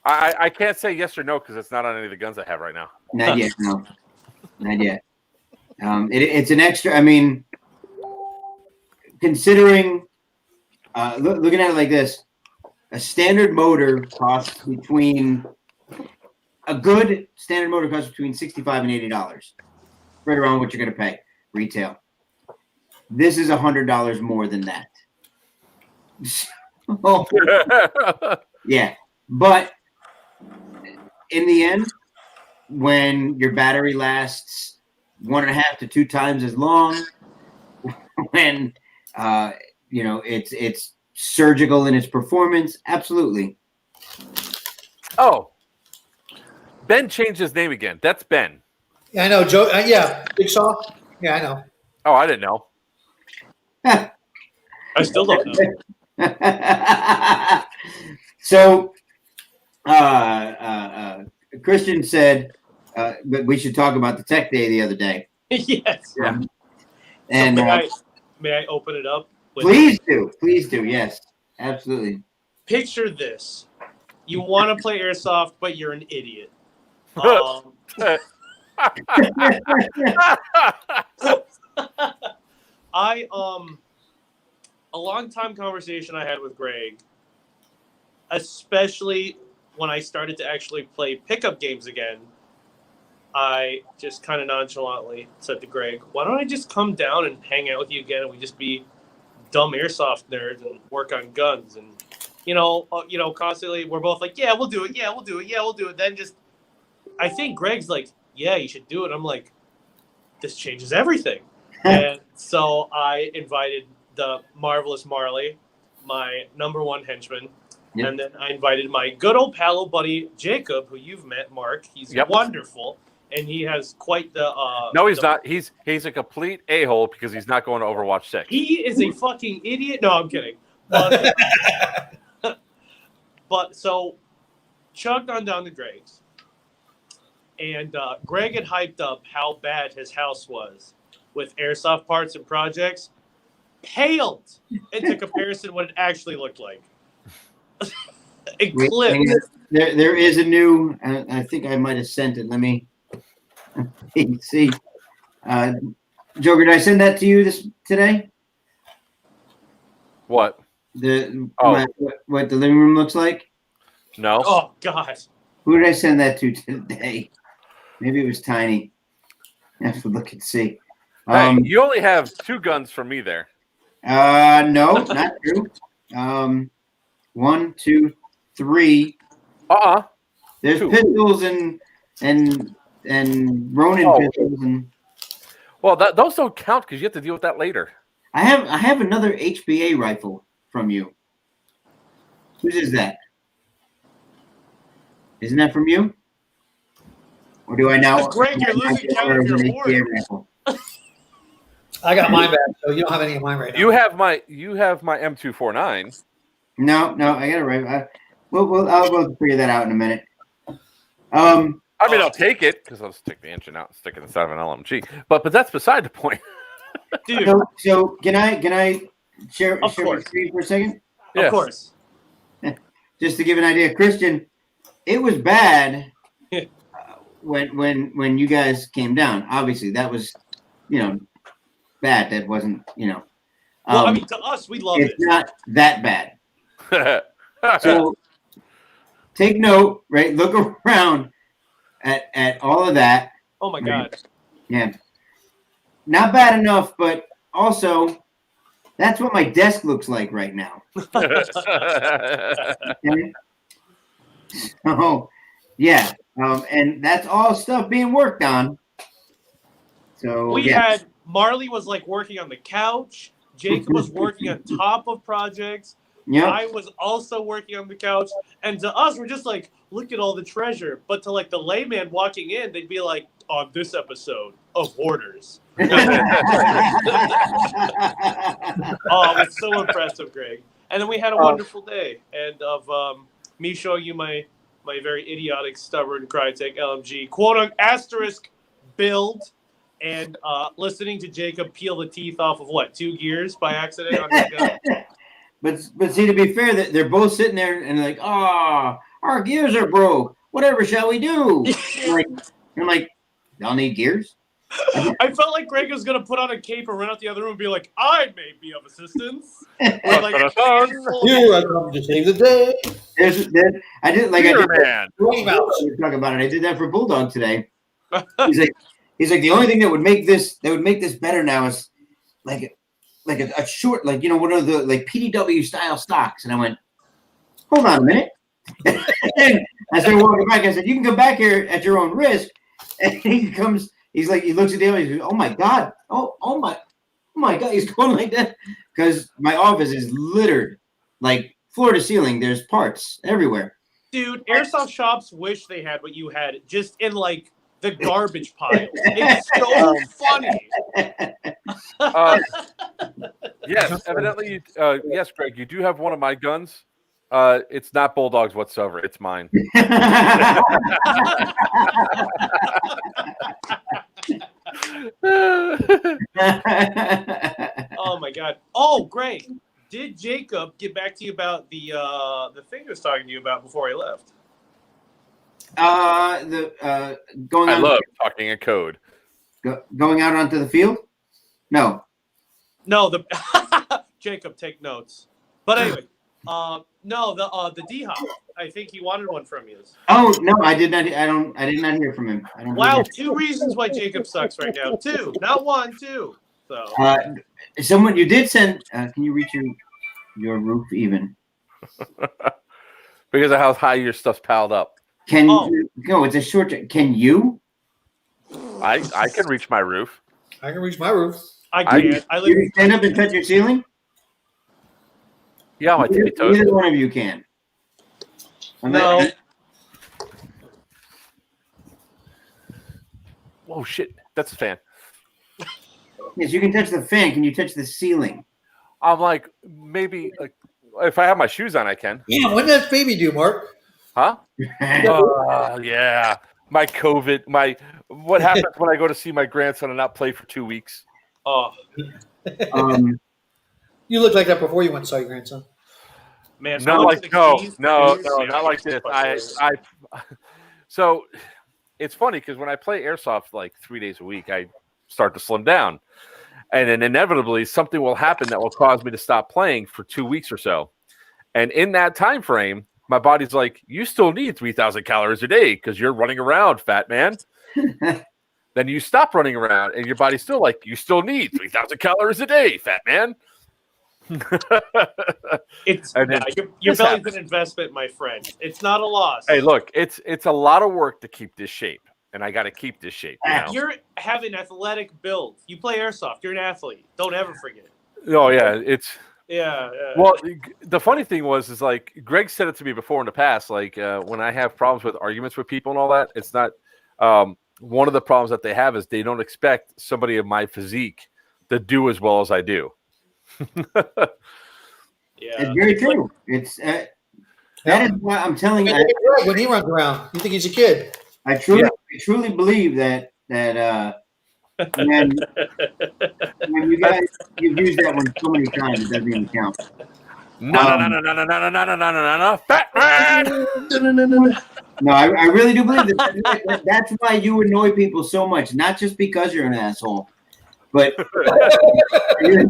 I can't say yes or no because it's not on any of the guns I have right now. Not yet, no, not yet. It's an extra. I mean, considering looking at it like this, a standard motor costs between $65 and $80, right around what you're going to pay retail. This is $100 more than that. So, yeah, but in the end, when your battery lasts 1.5 to 2 times as long, when it's surgical in its performance, absolutely. Oh, Ben changed his name again. That's Ben. Yeah, I know, Joe. Yeah, Jigsaw. Yeah, I know. Oh, I didn't know. I still don't know. So, Christian said, but we should talk about the tech day the other day. Yes. Yeah. And May I open it up? please do. Yes, absolutely. Picture this: you want to play airsoft, but you're an idiot. A long time conversation I had with Greg, especially when I started to actually play pickup games again. I just kind of nonchalantly said to Greg, "Why don't I just come down and hang out with you again, and we just be dumb airsoft nerds and work on guns?" And constantly we're both like, "Yeah, we'll do it. Yeah, we'll do it. Yeah, we'll do it." Then just, I think Greg's like, "Yeah, you should do it." I'm like, "This changes everything." And so I invited the marvelous Marley, my number one henchman. Yep. And then I invited my good old pal buddy Jacob, who you've met, Mark. He's wonderful, and he has quite the. No, he's not. He's a complete a-hole because he's not going to Overwatch 6. He is a fucking idiot. No, I'm kidding. But, but so, chugged on down to Greg's, and Greg had hyped up how bad his house was with airsoft parts and projects. Paled into comparison what it actually looked like. Eclipse. There is a new. I think I might have sent it. Let me see. Joker, did I send that to you today? What? What the living room looks like? No. Oh God. Who did I send that to today? Maybe it was Tiny. I have to look and see. Hey, you only have 2 guns from me there. No, not true. 1, 2, 3. There's 2. pistols and Ronin pistols and. Well, those don't count because you have to deal with that later. I have another HBA rifle from you. Whose is that? Isn't that from you? Or do I now? Greg, you're losing count of your HBA horn. rifle? I got mine back, so you don't have any of mine right now. You have my M249. No, I got it right. I'll figure that out in a minute. I mean, I'll take it because I'll stick the engine out and stick it inside of an LMG. But that's beside the point. Dude, So can I share my course. screen for a second? Yes. Of course. Just to give an idea, Christian, it was bad when you guys came down. Obviously, that was bad. That wasn't Well, I mean, to us, we love it's it. not that bad. So take note, right? Look around at all of that. Oh my God. Yeah. Not bad enough, but also that's what my desk looks like right now. Okay? So, yeah. And that's all stuff being worked on. So We yeah. had Marley was like working on the couch. Jacob was working on top of projects. Yep. I was also working on the couch. And to us, we're just like, look at all the treasure. But to like the layman walking in, they'd be like, on this episode of Hoarders. Oh, it was so impressive, Greg. And then we had a wonderful day. And of me showing you my very idiotic, stubborn Crytek LMG quote-unquote asterisk build. And listening to Jacob peel the teeth off of what, 2 gears by accident on his gun. But see, to be fair, that they're both sitting there and like, our gears are broke. Whatever shall we do? I'm like, y'all need gears? I felt like Greg was gonna put on a cape and run out the other room and be like, I may be of assistance. With, like, Here I come to save the day. I did like I did man. we talk about it. I did that for Bulldog today. He's like the only thing that would make this better now is like a short, like, you know, one of the like PDW style stocks. And I went, hold on a minute. And I started walking back. I said, you can come back here at your own risk. And he comes, he's like, he looks at the other, he goes, oh my God. Oh my God. He's going like that. Because my office is littered, like floor to ceiling. There's parts everywhere. Dude, airsoft shops wish they had what you had, just in like the garbage pile. It's so funny. Yes, evidently, yes, Greg, you do have one of my guns. It's not Bulldog's whatsoever. It's mine. Oh my God. Oh, great. Did Jacob get back to you about the thing he was talking to you about before he left? Going I on, love talking in code. going out onto the field. No, Jacob, take notes. But anyway, no, the D-Hop. I think he wanted one from you. oh no, I did not. I did not hear from him. I don't Wow, believe 2 reasons why Jacob sucks right now. 2, not 1, 2. So it. Someone you did send. Can you reach your roof even? Because of how high your stuff's piled up. Can you? No, it's a short. Can you? I can reach my roof. I can reach my roof. I can't. I live. You stand up and touch your ceiling. Yeah, my tippy toes. Neither one of you can. No. Oh shit, that's a fan. Yes, you can touch the fan. Can you touch the ceiling? I'm like, maybe like, if I have my shoes on, I can. Yeah, when does baby due, Mark? Huh? Yeah. My COVID. What happens when I go to see my grandson and not play for 2 weeks? Oh You looked like that before you went and saw your grandson. man, Not I'm like 16. no, Yeah, not like this. So it's funny because when I play airsoft like 3 days a week, I start to slim down, and then inevitably something will happen that will cause me to stop playing for 2 weeks or so. And in that time frame, my body's like, you still need 3,000 calories a day because you're running around, fat man. Then you stop running around, and your body's still like, you still need 3,000 calories a day, fat man. It's And then your this belly's happens. an investment, my friend. It's not a loss. Hey, look, it's a lot of work to keep this shape, and I got to keep this shape. You know? You're having athletic build. You play airsoft. You're an athlete. Don't ever forget. Oh yeah, it's Yeah. well. The funny thing is like Greg said it to me before in the past. Like when I have problems with arguments with people and all that, it's not one of the problems that they have is they don't expect somebody of my physique to do as well as I do. Yeah. It's very true. It's that is why I'm telling you. When he runs around, you think he's a kid. I truly believe that when you guys you've used that one so many times it doesn't even count. No, fat man. No, I really do believe that. That's why you annoy people so much, not just because you're an asshole, but I really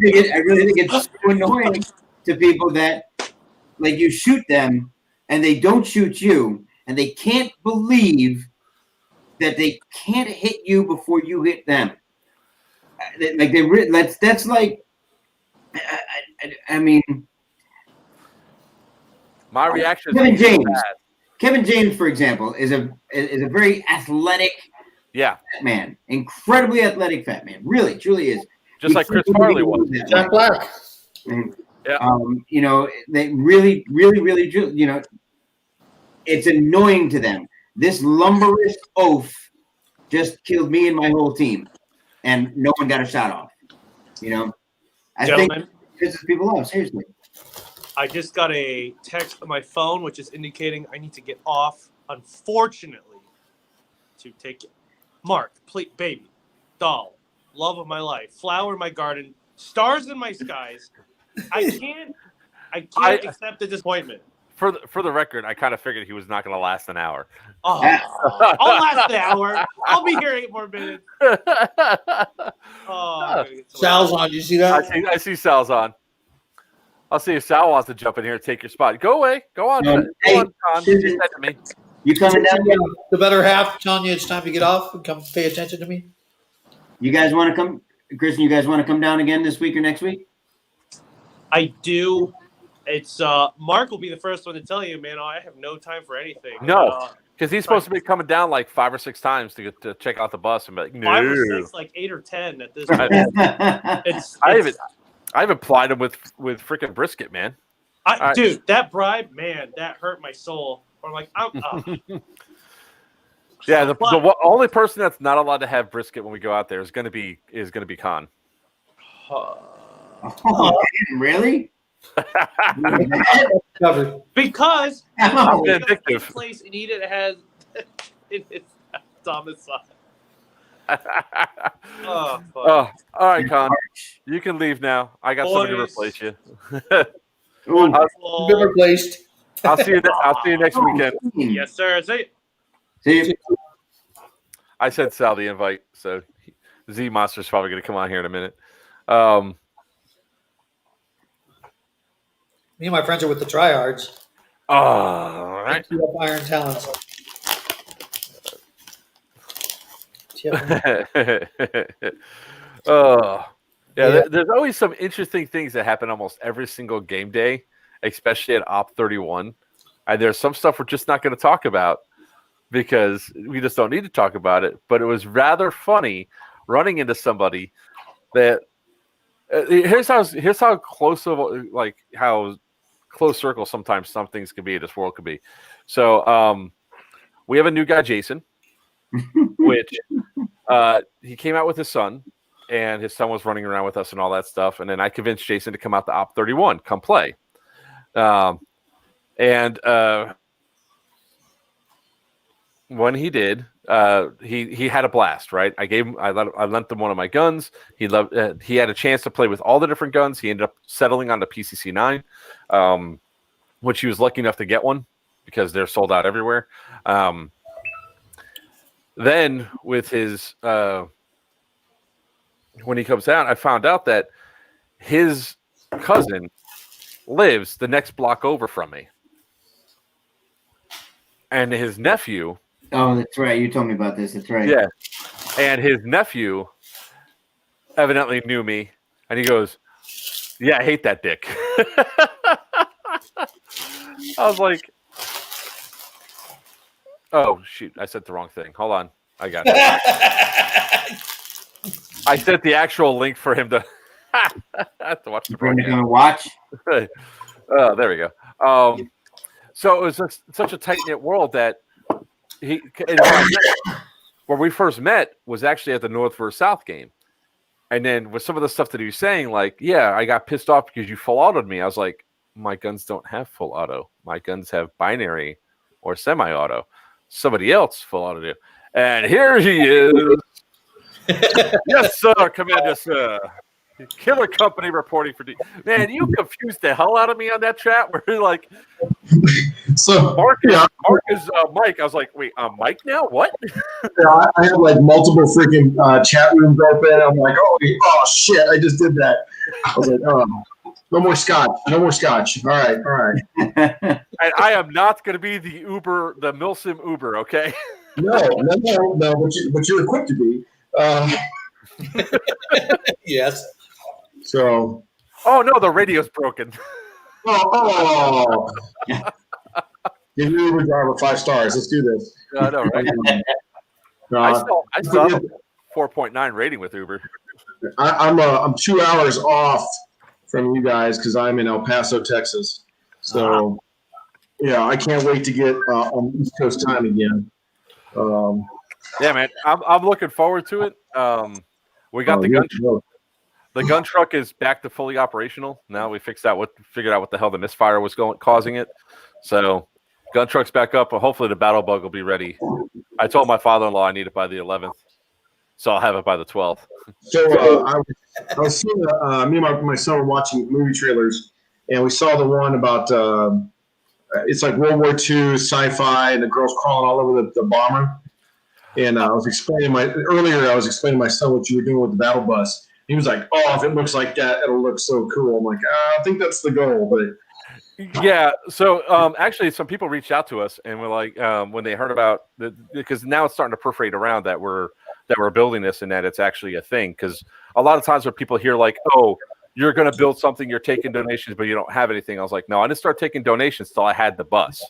think it's so annoying to people that like you shoot them and they don't shoot you and they can't believe that they can't hit you before you hit them. Like that's like, I mean, My reaction Kevin is James. bad. Kevin James, for example, is a very athletic Yeah, fat man, incredibly athletic fat man. Really, truly is. just like Chris Farley was. Jack Black. And, Yeah. you know, they really, you know, it's annoying to them. This lumberous oaf just killed me and my whole team, and no one got a shot off. You know, I Gentlemen, think pisses people off. Seriously. I just got a text on my phone, which is indicating I need to get off. Unfortunately, to take it. Mark, please, baby, doll, love of my life, flower in my garden, stars in my skies. I can't accept the disappointment. For the record, I kind of figured he was not going to last an hour. Oh, I'll last an hour. I'll be here 8 more minutes. Oh, I'm gonna get so Sal's on. Did you see that? I see Sal's on. I'll see if Sal wants to jump in here and take your spot. Go away. Go on. Hey, Go on, Con. Susan. You said to me. You coming down? The better half telling you it's time to get off and come pay attention to me. You guys want to come, Kristen? You guys want to come down again this week or next week? I do. It's Mark will be the first one to tell you, man. I have no time for anything. No. Because he's supposed to be coming down like 5 or 6 times to get to check out the bus and be like, no. 5 or 6, like 8 or 10 at this point. I haven't plied him with freaking brisket, man. Right. Dude, that bribe, man, that hurt my soul. Or like, Yeah, the only person that's not allowed to have brisket when we go out there is gonna be Con. Oh, really? Because Oh, it's addictive. place and eat it has it's domicile. Oh, fuck. Oh, all right, Con. You can leave now. I got somebody to Boys. replace you. You've been replaced. I'll see you next weekend. Yes, sir. See See, I sent Sal the invite, so Z Monster's probably going to come on here in a minute. Me and my friends are with the tryhards. All right. Two up iron talents. Oh, yeah. Yeah. There's always some interesting things that happen almost every single game day, especially at Op 31. And there's some stuff we're just not going to talk about because we just don't need to talk about it. But it was rather funny running into somebody that here's how close of like how close circle sometimes some things can be. This world can be. So we have a new guy, Jason, which he came out with his son, and his son was running around with us and all that stuff. And then I convinced Jason to come out to Op 31, come play. And when he did, he had a blast, right? I lent him one of my guns. He had a chance to play with all the different guns. He ended up settling on the PCC 9, which he was lucky enough to get one because they're sold out everywhere. Then with his when he comes out, I found out that his cousin lives the next block over from me. And his nephew. oh, that's right. You told me about this. That's right. Yeah. And his nephew evidently knew me. And he goes, yeah, I hate that dick. I was like, oh, shoot. I said the wrong thing. Hold on. I got it. I sent the actual link for him to, to watch the You're program. going to watch? Oh, there we go. So it was just such a tight-knit world that where we first met was actually at the North versus South game. And then with some of the stuff that he was saying, like, yeah, I got pissed off because you full autoed me. I was like, my guns don't have full auto. My guns have binary or semi-auto. Somebody else full autoed you. And here he is. Yes, sir, Commander, sir. Killer Company reporting for D. Man, you confused the hell out of me on that chat where you're like, So Mark is Mike. I was like, wait, I'm Mike now? What? yeah, I had like multiple freaking chat rooms open. I'm like, oh shit, I just did that. I was like, oh, no more scotch. No more scotch. All right. And I am not going to be the Milsim Uber, okay? No, but you're equipped to be. Yes. So, Oh no, the radio's broken. oh. Give your Uber driver 5 stars. Let's do this. I know, right? I still have a 4.9 rating with Uber. I'm 2 hours off from you guys because I'm in El Paso, Texas. So, yeah, I can't wait to get on East Coast time again. Yeah, man, I'm looking forward to it. We got the gun truck is back to fully operational. Now we figured out what the hell the misfire was causing it. So, gun truck's back up, but hopefully the battle bug will be ready. I told my father-in-law I need it by the 11th, so I'll have it by the 12th. So I was seeing me and my son were watching movie trailers, and we saw the one about it's like World War II sci-fi, and the girl's crawling all over the bomber. And I was explaining to my son what you were doing with the battle bus. He was like, "Oh, if it looks like that, it'll look so cool." I'm like, I think that's the goal, but. Yeah, so actually, some people reached out to us and were like, when they heard about because now it's starting to perforate around that we're building this and that it's actually a thing. Because a lot of times when people hear like, "Oh, you're going to build something, you're taking donations, but you don't have anything," I was like, "No, I didn't start taking donations till I had the bus."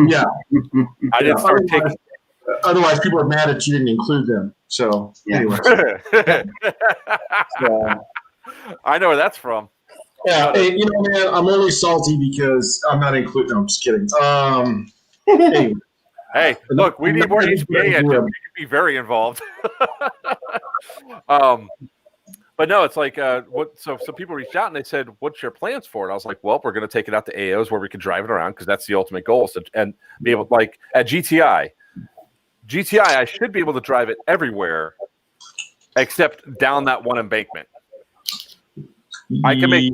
Yeah, I didn't start taking. Otherwise, people are mad that you didn't include them. So, anyway. I know where that's from. Yeah, hey, man, I'm only salty because I'm not included. No, I'm just kidding. Anyway. Hey, look, we need more HPA engines. We can be very involved. But no, it's like so some people reached out and they said, "What's your plans for it?" I was like, "Well, we're going to take it out to AOs where we can drive it around because that's the ultimate goal, and be able like at GTI, I should be able to drive it everywhere except down that one embankment. I can make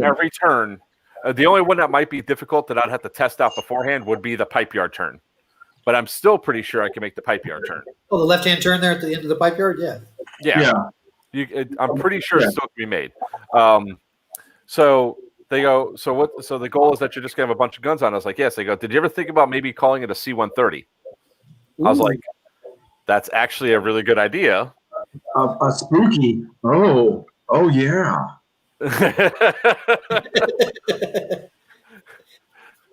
every turn. The only one that might be difficult that I'd have to test out beforehand would be the pipe yard turn. But I'm still pretty sure I can make the pipe yard turn. Oh, the left-hand turn there at the end of the pipe yard? Yeah. Yeah. I'm pretty sure it's still can be made. So they go, so what? So the goal is that you're just going to have a bunch of guns on. I was like, yes. They go, did you ever think about maybe calling it a C-130? I was like, that's actually a really good idea. A spooky. Oh, yeah. As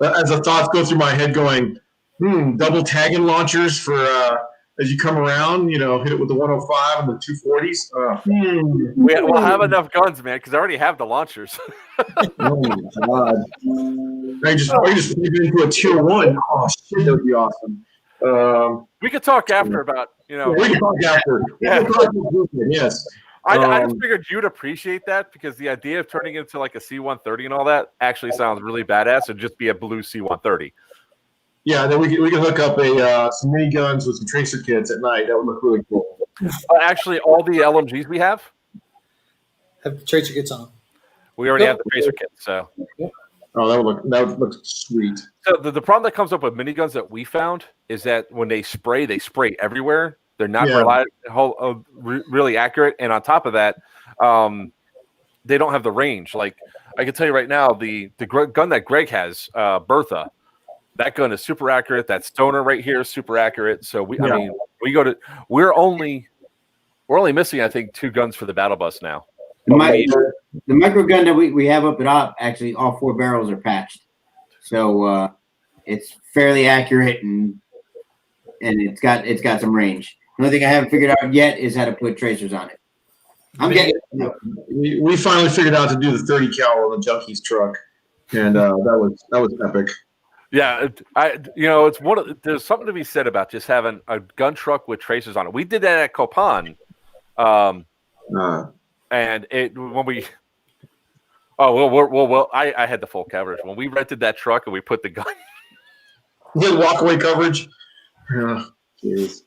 the thoughts go through my head going, double tagging launchers for as you come around, hit it with the 105 and the 240s. We'll have enough guns, man, because I already have the launchers. Oh my God. I just plug it into a tier 1. Oh shit, that would be awesome. We could talk after about, we can talk after. Yes. I just figured you'd appreciate that because the idea of turning it into like a C-130 and all that actually sounds really badass. It'd just be a blue C-130. Yeah, then we can hook up some mini guns with some tracer kits at night. That would look really cool. Actually, all the LMGs we have tracer kits on them. We already have the tracer kits, so. Oh, that would look sweet. So the problem that comes up with miniguns that we found is that when they spray everywhere. They're not really accurate, and on top of that, they don't have the range. Like I can tell you right now, the gun that Greg has, Bertha, that gun is super accurate. That stoner right here is super accurate. So we're only missing, I think, 2 guns for the battle bus now. The micro gun that we have up at op, actually all 4 barrels are patched, so it's fairly accurate and it's got some range. The only thing I haven't figured out yet is how to put tracers on it. I'm getting. We finally figured out to do the 30 cal on the Junkies truck, and that was epic. Yeah, it's there's something to be said about just having a gun truck with tracers on it. We did that at Copan, and when we. I had the full coverage when we rented that truck and we put the gun. You had walkaway coverage. Yeah, jeez.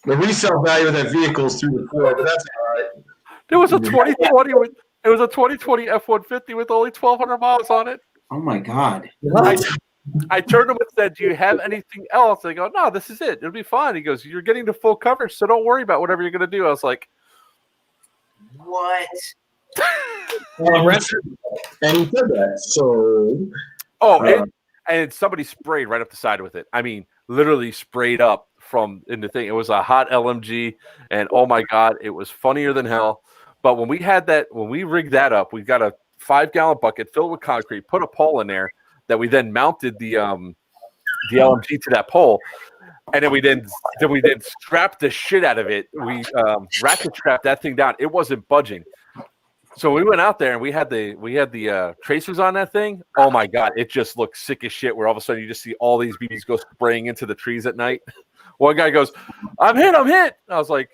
The resale value of that vehicle is through the floor, but that's all right. There was a 2020 F-150 with only 1,200 miles on it. Oh my God! I turned to him and said, "Do you have anything else?" They go, "No, this is it. It'll be fine." He goes, "You're getting the full coverage, so don't worry about whatever you're going to do." I was like, "What?" And he said that. So, and somebody sprayed right up the side with it. I mean, literally sprayed up from in the thing. It was a hot LMG, and oh my god, it was funnier than hell. But when we rigged that up, we got a 5-gallon bucket filled with concrete, put a pole in there that we then mounted the LMG to that pole, and then we strapped the shit out of it. We ratchet strapped that thing down. It wasn't budging. So we went out there and we had the tracers on that thing. Oh my god, it just looked sick as shit. Where all of a sudden you just see all these BBs go spraying into the trees at night. One guy goes, "I'm hit." I was like,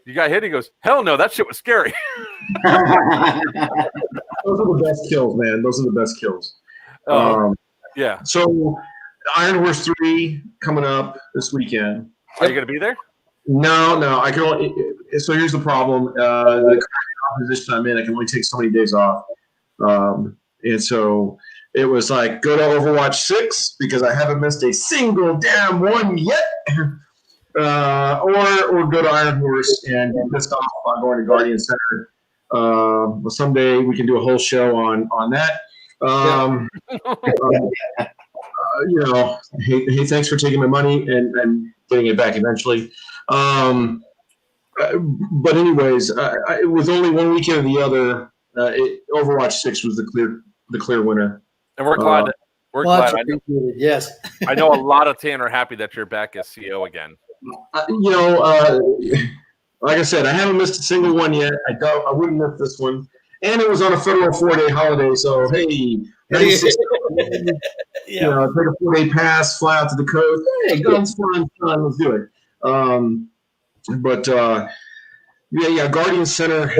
"You got hit?" He goes, "Hell no, that shit was scary." Those are the best kills, man. Those are the best kills. Yeah. So Ironhorse 3 coming up this weekend. Are you gonna be there? No. I can only. So here's the problem. The position I'm in, I can only take so many days off. And so it was like, go to Overwatch 6 because I haven't missed a single damn one yet. Or go to Ironhorse and get pissed off by going to Guardian Center. Well, someday we can do a whole show on that. Hey, thanks for taking my money and getting it back eventually. But anyways, with only one weekend or the other, Overwatch 6 was the clear winner. And we're glad. We're Much glad. appreciated. Yes. I know a lot of TAN are happy that you're back as CEO again. Like I said, I haven't missed a single one yet. I wouldn't miss this one. And it was on a federal 4-day holiday, so hey, nice. Take a 4-day pass, fly out to the coast. Hey, guns fun, let's do it. Guardian Center.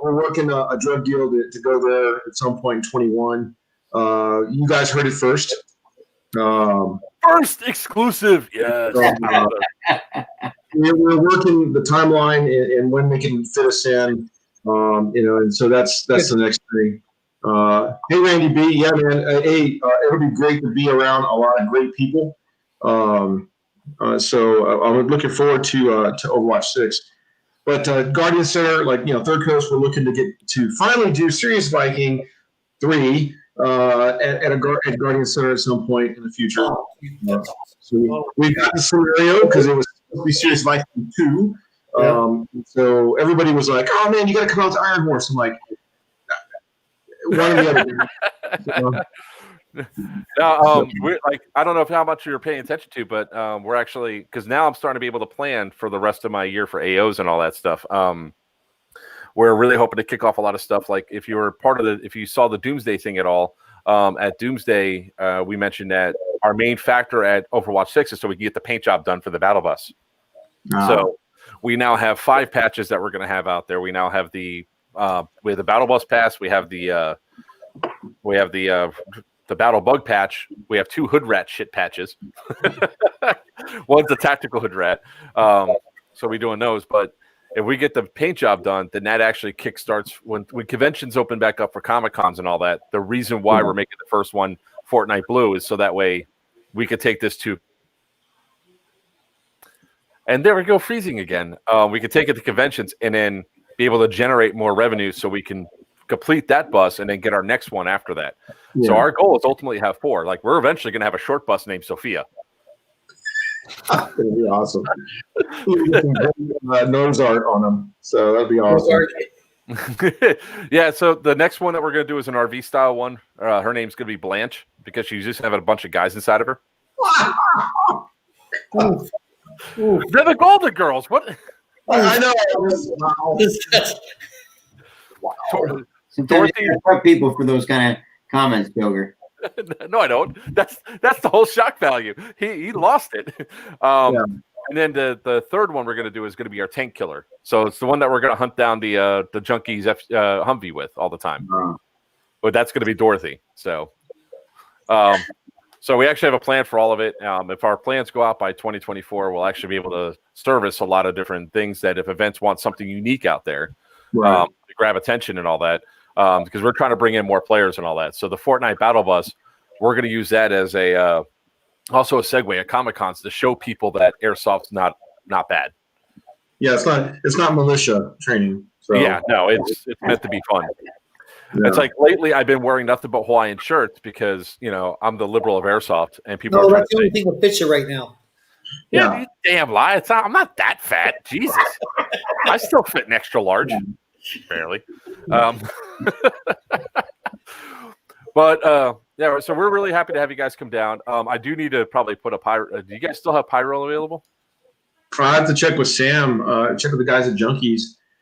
We're working a drug deal to go there at some point in 21. You guys heard it first. First exclusive, yes. We're working the timeline and when they can fit us in. And so that's the next thing. Hey, Randy B. Yeah, man. It'll be great to be around a lot of great people. So I'm looking forward to Overwatch 6. But Guardian Center, Third Coast, we're looking to get to finally do Serious Viking 3 at Guardian Center at some point in the future. So we got the scenario because it was supposed to be Serious Viking 2. So everybody was like, "Oh man, you got to come out to Ironhorse." I'm like, one or the other. We're like, I don't know how much you're paying attention to, but we're actually, because now I'm starting to be able to plan for the rest of my year for AOs and all that stuff. We're really hoping to kick off a lot of stuff. Like if you were if you saw the Doomsday thing at all, at Doomsday, we mentioned that our main factor at Overwatch 6 is so we can get the paint job done for the battle bus. So we now have 5 patches that we're going to have out there. We now have we have the battle bus pass. We have the battle bug patch. We have 2 hood rat shit patches. One's the tactical hood rat. So we're doing those. But if we get the paint job done, then that actually kickstarts when conventions open back up for Comic-Cons and all that. The reason why we're making the first one Fortnite Blue is so that way we could take this to. And there we go, freezing again. We could take it to conventions and then be able to generate more revenue so we can complete that bus and then get our next one after that. Yeah. So our goal is ultimately to have 4. Like we're eventually going to have a short bus named Sophia. That'd be awesome. Nose art on them, so that'd be awesome. Yeah. So the next one that we're going to do is an RV style one. Her name's going to be Blanche because she's just having a bunch of guys inside of her. They're the Golden Girls. What? I know. Wow. Sometimes you prep people for those kind of comments, Joker. No, I don't. That's the whole shock value. He lost it. And then the third one we're going to do is going to be our tank killer. So it's the one that we're going to hunt down the junkies Humvee with all the time. But that's going to be Dorothy. So we actually have a plan for all of it. If our plans go out by 2024, we'll actually be able to service a lot of different things that if events want something unique out there, to grab attention and all that. Because we're trying to bring in more players and all that. So the Fortnite Battle Bus, we're going to use that as also a segue at Comic-Cons to show people that airsoft's not bad. Yeah, it's not militia training. So. Yeah, no, it's meant to be fun. It's like lately I've been wearing nothing but Hawaiian shirts because I'm the liberal of airsoft, and people No, are trying that's the to only say, thing that fits you right now. "Yeah, you damn lie! I'm not that fat. Jesus, I still fit an extra large, barely." But yeah, so we're really happy to have you guys come down. I do need to probably put a pyro. Do you guys still have pyro available? I have to check with Sam. Check with the guys at Junkies.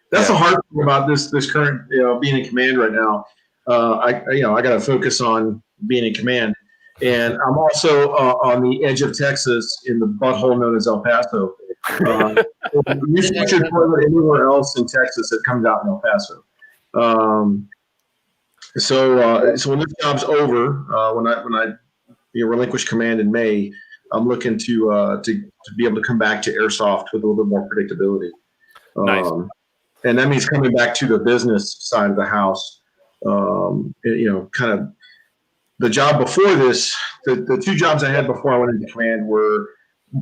That's the hard thing about this current being in command right now. I got to focus on being in command, and I'm also on the edge of Texas in the butthole known as El Paso. You should toilet anywhere else in Texas that comes out in El Paso. So when this job's over, when I relinquish command in May, I'm looking to be able to come back to airsoft with a little bit more predictability. Nice. And that means coming back to the business side of the house. Kind of the job before this, the two jobs I had before I went into command were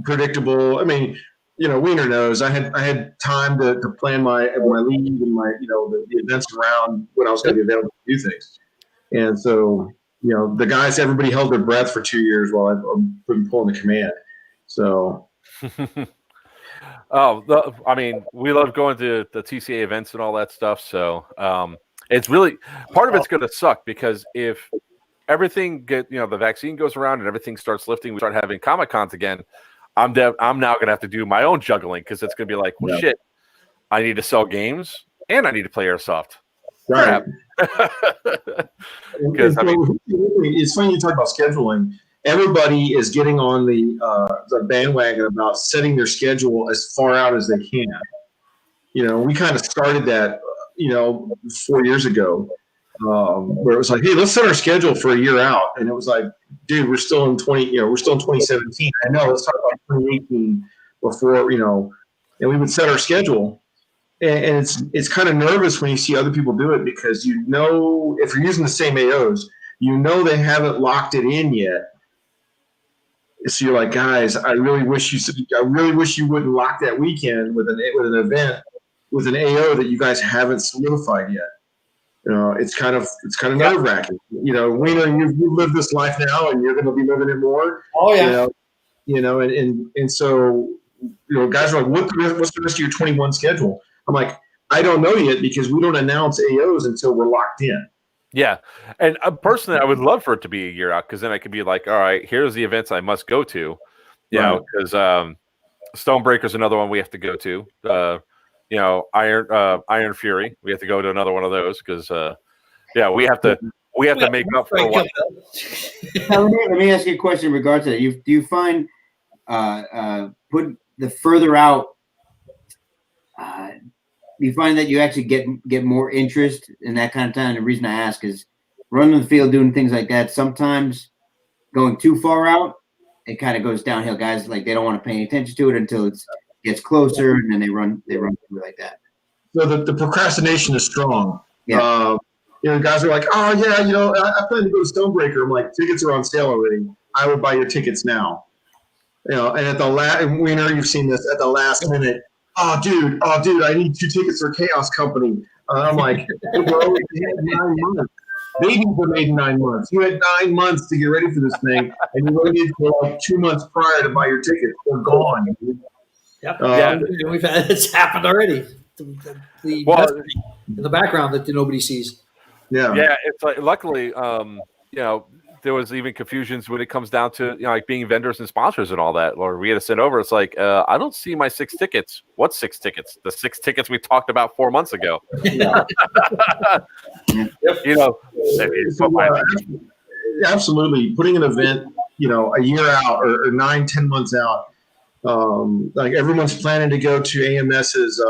predictable. I mean, Wiener knows I had time to plan my leave and my the events around when I was going to be available to do things. And so the guys, everybody held their breath for 2 years while I'm pulling the command. So. I mean, we love going to the TCA events and all that stuff. So it's really part of it's going to suck because if everything the vaccine goes around and everything starts lifting, we start having Comic-Cons again. I'm now going to have to do my own juggling because it's going to be like, well, shit, I need to sell games and I need to play airsoft. Right. Because it's funny you talk about scheduling. Everybody is getting on the bandwagon about setting their schedule as far out as they can. We kind of started that 4 years ago, where it was like, hey, let's set our schedule for a year out, and it was like, dude, we're still in 2017. I know, let's talk about 2018 before and we would set our schedule. And it's kind of nervous when you see other people do it because if you're using the same AOs, they haven't locked it in yet. So you're like, guys, I really wish you wouldn't lock that weekend with an event with an AO that you guys haven't solidified yet. It's kind of nerve wracking. Wiener, you've lived this life now, and you're going to be living it more. Oh yeah. And so guys are like, what's the rest of your 21 schedule? I'm like, I don't know yet because we don't announce AOs until we're locked in. Yeah. And personally, I would love for it to be a year out because then I could be like, all right, here's the events I must go to. Because Stonebreaker's another one we have to go to. Iron Fury, we have to go to another one of those because, we have to make up for what. Now, let me ask you a question in regards to that. Do you find put the further out? You find that you actually get more interest in that kind of time. And the reason I ask is running the field, doing things like that. Sometimes going too far out, it kind of goes downhill. Guys, like they don't want to pay any attention to it until it gets closer, and then they run through like that. So the procrastination is strong. Yeah. Guys are like, oh yeah, I plan to go to Stonebreaker. I'm like, tickets are on sale already. I would buy your tickets now. And at the last, Wiener, you've seen this at the last minute. Oh, dude, I need 2 tickets for Chaos Company. I'm like, bro, you had 9 months. Babies were made in 9 months. You had 9 months to get ready for this thing, and you waited for like 2 months prior to buy your tickets. They're gone. Yep. It's happened already. The in the background that nobody sees. Yeah. It's like luckily, there was even confusions when it comes down to like being vendors and sponsors and all that. Or we had to send over. It's like I don't see my 6 tickets. What 6 tickets? The 6 tickets we talked about 4 months ago. Absolutely. Putting an event, a year out or 9-10 months out. Like everyone's planning to go to AMS's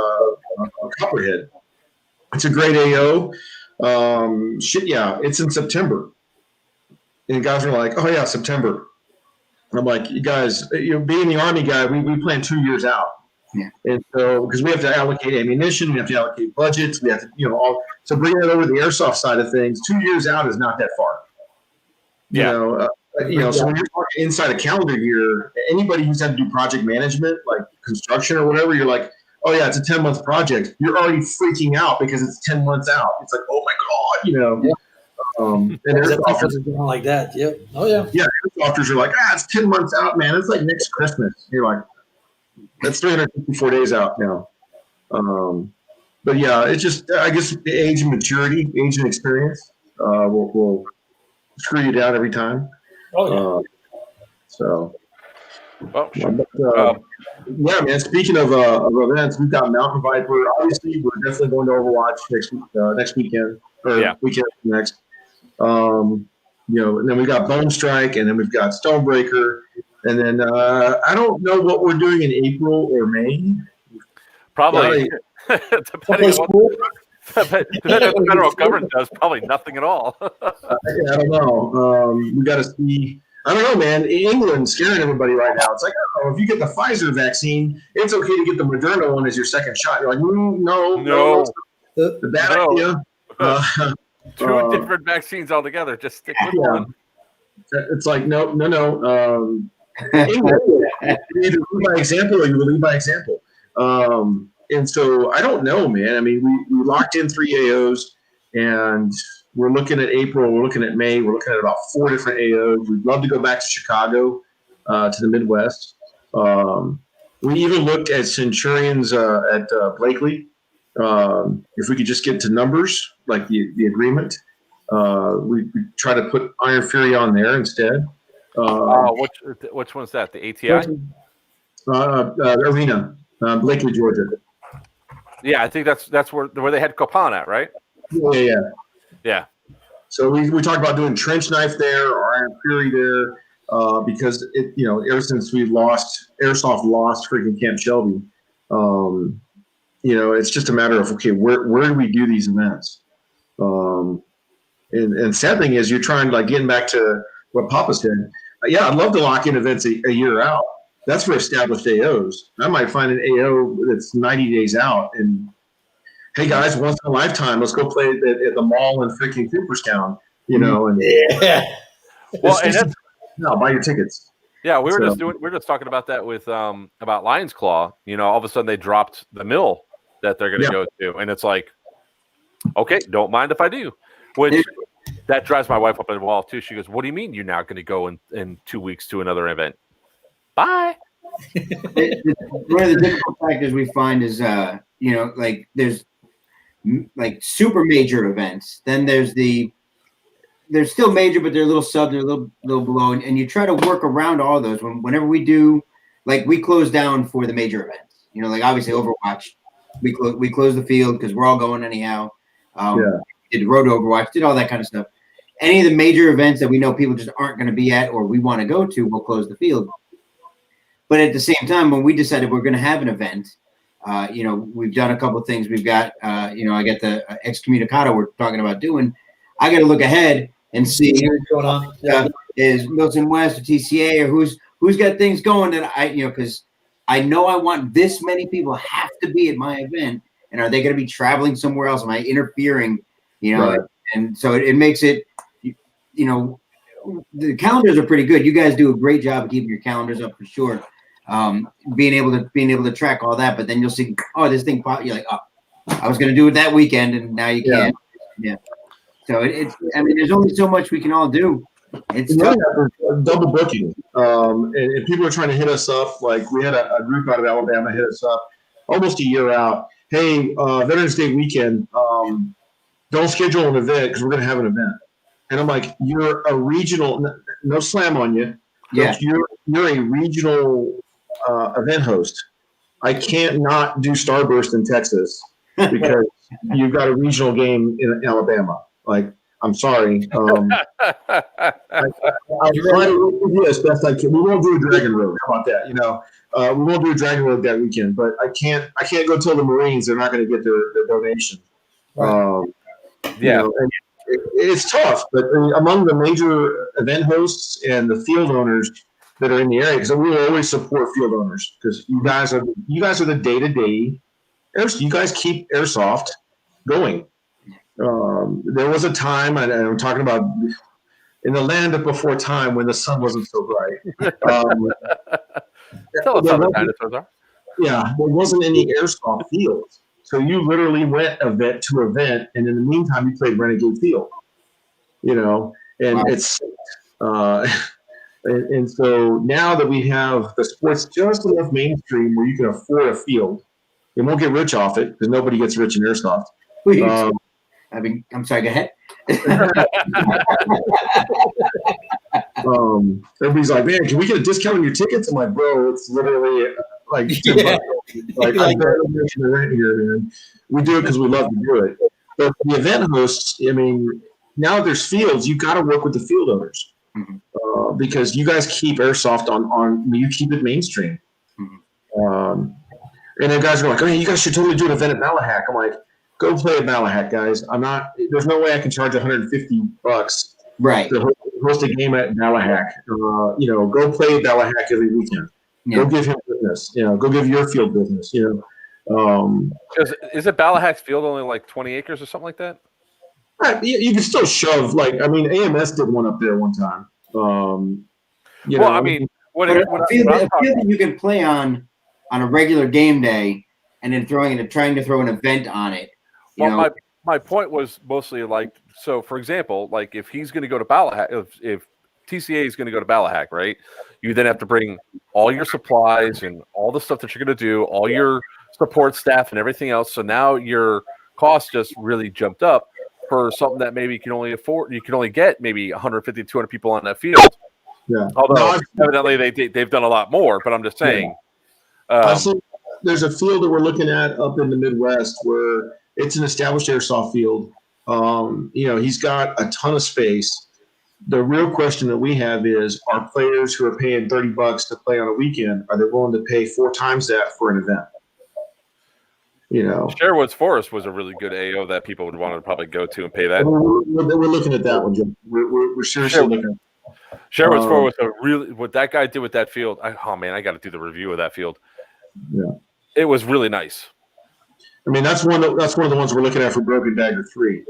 Copperhead. It's a great AO. It's in September. And guys are like, oh, yeah, September. And I'm like, you guys, being the Army guy, we plan 2 years out. Yeah. And so, because we have to allocate ammunition, we have to allocate budgets, we have to, so bringing it over to the airsoft side of things, 2 years out is not that far. So when you're talking inside a calendar year, anybody who's had to do project management, like construction or whatever, you're like, oh yeah, it's a 10-month project, you're already freaking out because it's 10 months out. It's like, oh my God, you know. Yeah. And Airsofters are going like that. Yep. Oh yeah. yeah, airsofters are like, it's 10 months out, man. It's like next Christmas. You're like, that's 354 days out now. But yeah, it's just, I guess, the age and maturity, age and experience will screw you down every time. Oh yeah. So, Well, yeah, man. Speaking of events, we've got Mountain Viper. Obviously, we're definitely going to Overwatch next weekend or weekend next. You know, and then we got Bone Strike, and then we've got Stonebreaker, and then I don't know what we're doing in April or May. Probably depending on what the federal government does, probably nothing at all. I don't know. We got to see. I don't know, man. England's scaring everybody right now. It's like, oh, if you get the Pfizer vaccine, it's okay to get the Moderna one as your second shot. You're like, no. The bad idea. Two different vaccines altogether. Just stick with one. It's like, no. England, you either lead by example or you lead by example. And so I don't know, man. I mean, we locked in 3 AOs, and we're looking at April. We're looking at May. We're looking at about 4 different AOs. We'd love to go back to Chicago, to the Midwest. We even looked at Centurions at Blakely. If we could just get to numbers, like the agreement, we try to put Iron Fury on there instead. Which one's that? The ATI? Arena, Blakely, Georgia. Yeah, I think that's where they had Copan at, right? Yeah. So we talked about doing Trench Knife there or Iron Fury there, because ever since Airsoft lost freaking Camp Shelby, it's just a matter of, okay, where do we do these events? And sad thing is, you're trying to, like, getting back to what Papa said. Yeah, I'd love to lock in events a year out. That's for established AOs. I might find an AO that's 90 days out, and hey guys, once in a lifetime, let's go play at the mall in freaking Cooperstown. And well, and that's buy your tickets. Yeah, we were just talking about that with about Lion's Claw. All of a sudden they dropped the mill that they're going to go to, and it's like, okay, don't mind if I do. Which that drives my wife up in the wall too. She goes, "What do you mean you're not going to go in 2 weeks to another event?" Bye. One of the difficult factors we find is, like there's like super major events. Then they're still major, but they're a little sub, they're a little below, and you try to work around all those. Whenever we do, like, we close down for the major events. Like obviously Overwatch, we close the field because we're all going anyhow. Did Road Overwatch, did all that kind of stuff. Any of the major events that we know people just aren't going to be at or we want to go to, we'll close the field. But at the same time, when we decided we're going to have an event, we've done a couple of things. We've got, I got the Excommunicado we're talking about doing. I got to look ahead and see what's going on. Is Milton West or TCA or who's got things going that because I know I want this many people have to be at my event, and are they going to be traveling somewhere else? Am I interfering? Right. And so it makes it, the calendars are pretty good. You guys do a great job of keeping your calendars up for sure. Being able to track all that, but then you'll see, this thing pop. You're like, I was going to do it that weekend, and now you can't. Yeah. So there's only so much we can all do. It's double booking, and people are trying to hit us up. Like, we had a group out of Alabama hit us up almost a year out. Hey, Veterans Day weekend, don't schedule an event because we're going to have an event. And I'm like, you're a regional, no slam on you. Yeah. You're a regional event host. I can't not do Starburst in Texas because you've got a regional game in Alabama. Like, I'm sorry. I'll try to do as best I can. We won't do a Dragon Road. How about that? We won't do a Dragon Road that weekend. But I can't go tell the Marines they're not going to get their donation. Right. And it's tough. But among the major event hosts and the field owners that are in the area, because we will always support field owners, because you guys are the day-to-day. You guys keep Airsoft going. There was a time, and I'm talking about in the land of before time when the sun wasn't so bright. Tell us how the dinosaurs are. Yeah, there wasn't any airsoft fields. So you literally went event to event, and in the meantime, you played Renegade Field. And Wow. it's and so now that we have the sports just enough mainstream where you can afford a field, it won't get rich off it because nobody gets rich in airsoft. I'm sorry. Go ahead. Everybody's like, man, can we get a discount on your tickets? I'm like, bro, it's literally like $10. Like, I'm barely making the rent here, man. We do it because we love to do it. But the event hosts, I mean, now there's fields. You got to work with the field owners because you guys keep airsoft on. You keep it mainstream. And then guys are like, oh, you guys should totally do an event at Malahack. I'm like, go play at Malahack, guys. I'm not. There's no way I can charge $150 Right. to host a game at Malahack. Go play at Malahack every weekend. Yeah. Go give him business. Go give your field business. Is it Ballahack's field only like 20 acres or something like that? Right, you can still shove. AMS did one up there one time. A field that you can play on a regular game day, and then trying to throw an event on it. My point was mostly so for example, if he's going to go to Ballahack, if TCA is going to go to Ballahack, right? You then have to bring all your supplies and all the stuff that you're going to do, all your support staff and everything else. So now your cost just really jumped up for something that maybe you can only afford. You can only get maybe 150, 200 people on that field. Yeah. Although evidently they've done a lot more, but I'm just saying. There's a field that we're looking at up in the Midwest where it's an established airsoft field. He's got a ton of space. The real question that we have is, are players who are paying $30 to play on a weekend, are they willing to pay 4 times that for an event? Sherwood's Forest was a really good AO that people would want to probably go to and pay that. We're looking at that one, Jim. We're seriously looking. Sherwood's Forest was what that guy did with that field. I got to do the review of that field. Yeah, it was really nice. I mean, that's one of the ones we're looking at for Broken Dagger 3.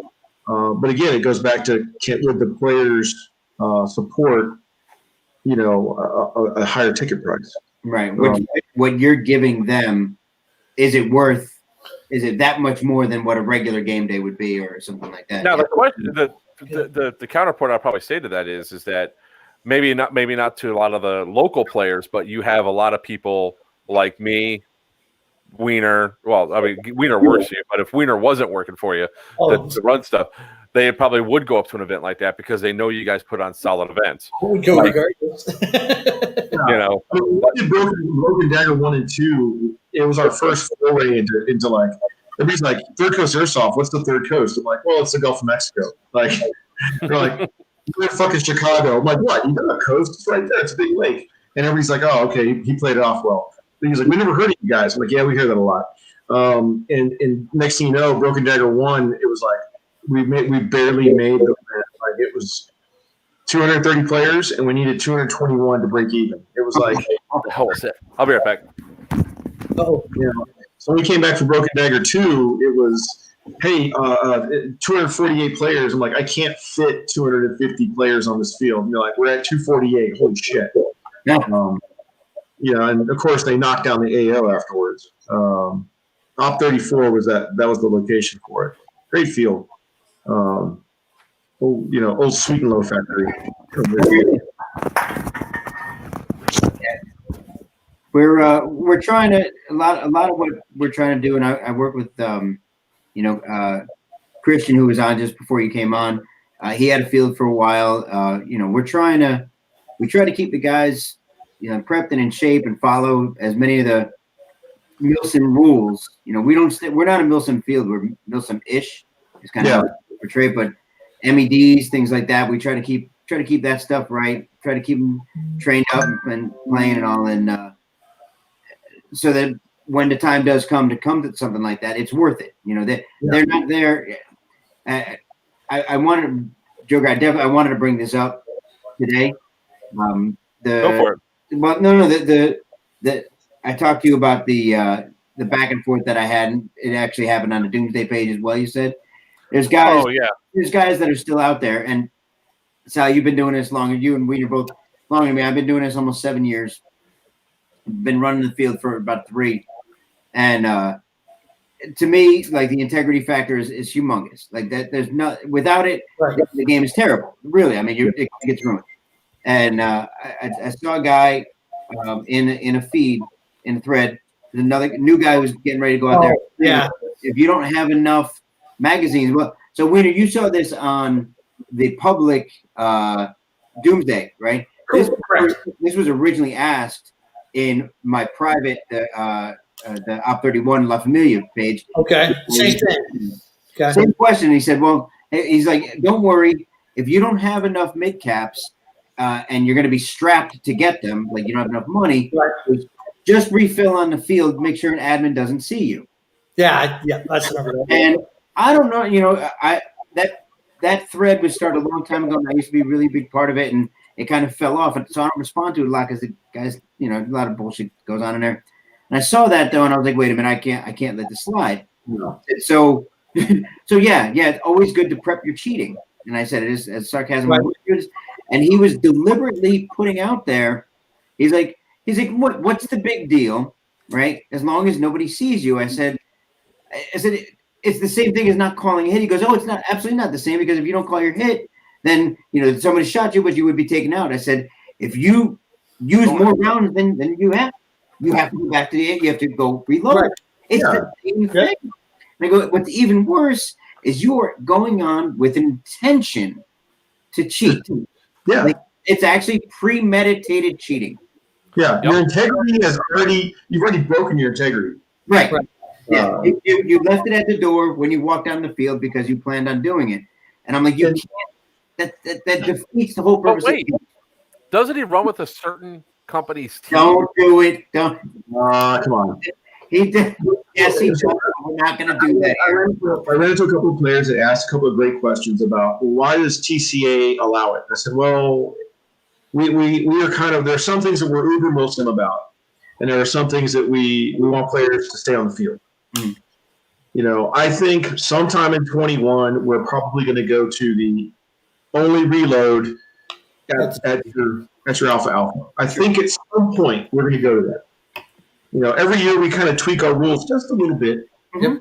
But again, it goes back to with the players support, a higher ticket price. Right. What you're giving them, is it that much more than what a regular game day would be, or something like that? Now the question, the counterpoint I'll probably say to that is that maybe not to a lot of the local players, but you have a lot of people like me, Wiener. Well, I mean, Wiener works for you, but if Wiener wasn't working for you to run stuff, they probably would go up to an event like that because they know you guys put on solid events. Would go regardless. Broken Dagger 1 and 2, it was our first foray into like, everybody's like, Third Coast Airsoft, what's the Third Coast? I'm like, well, it's the Gulf of Mexico. Like, they're like, you're in fucking Chicago. I'm like, what? You got a coast? It's right there. It's a big lake. And everybody's like, oh, okay, he played it off well. And he's like, we never heard of you guys. I'm like, yeah, we hear that a lot. And next thing you know, Broken Dagger 1, it was like, we barely made the event. Like, it was 230 players, and we needed 221 to break even. It was like, what the hell was it? I'll be right back. So when we came back for Broken Dagger 2, it was, hey, 248 players. I'm like, I can't fit 250 players on this field. And you're like, we're at 248. Holy shit. Yeah. And of course they knocked down the AO afterwards. Op 34 was that was the location for it. Great field. Old Sweet and Low factory. We're trying to a lot of what we're trying to do, and I work with Christian, who was on just before you came on. He had a field for a while. We try to keep the guys prepped and in shape and follow as many of the Milsim rules. We're not a Milsim field. We're Milsim-ish. It's kind of how we portray it, but MEDs, things like that. We try to keep that stuff right. Try to keep them trained up and playing and all, and so that when the time does come to something like that, it's worth it. They're not there. I wanted to bring this up today. Go for it. Well, no. I talked to you about the back and forth that I had. And it actually happened on the Doomsday page as well. You said there's guys. Oh yeah. There's guys that are still out there, and Sal, you've been doing this longer. You and we are both longer than me. I've been doing this almost 7 years. Been running the field for about 3. And to me, like the integrity factor is humongous. Like that, there's not without it, Right. the game is terrible. Really, I mean, it gets ruined. And I saw a guy in a feed in a thread. Another new guy was getting ready to go out there. Yeah. If you don't have enough magazines, well, so Winter, you saw this on the public Doomsday, right? This was originally asked in my private the Op 31 La Familia page. Okay. Same thing. Okay. Same question. He said, well, he's like, don't worry. If you don't have enough mid caps and you're going to be strapped to get them, like you don't have enough money, Right. just refill on the field. Make sure an admin doesn't see you. Yeah. That's what I'm And I don't know, that thread was started a long time ago, and I used to be a really big part of it, and it kind of fell off. And so I don't respond to it a lot because the guys, a lot of bullshit goes on in there. And I saw that though, and I was like, wait a minute, I can't let this slide. No. So yeah, it's always good to prep your cheating. And I said it is as sarcasm. Right. And he was deliberately putting out there, he's like, what's the big deal, right? As long as nobody sees you. I said it's the same thing as not calling a hit. He goes, oh, it's not, absolutely not the same, because if you don't call your hit, then somebody shot you, but you would be taken out. I said, if you use more rounds than you have to go back to the end. You have to go reload. Right. It's the same thing. And I go, what's even worse is you're going on with intention to cheat. Yeah. Like, it's actually premeditated cheating. Yeah. Your integrity you've already broken your integrity. Right. Right. Yeah. You left it at the door when you walked down the field because you planned on doing it. And I'm like, you can't, that defeats the whole purpose. But wait, doesn't he run with a certain company's team? Don't do it. Don't. Come on. He did. Yes, he does. We're not going to do that. I ran into a couple of players that asked a couple of great questions about why does TCA allow it? I said, well, we are kind of, there are some things that we're uber Muslim about, and there are some things that we want players to stay on the field. Mm. I think sometime in 21, we're probably going to go to the only reload at your alpha. I think at some point we're going to go to that. Every year we kind of tweak our rules just a little bit. Mm-hmm.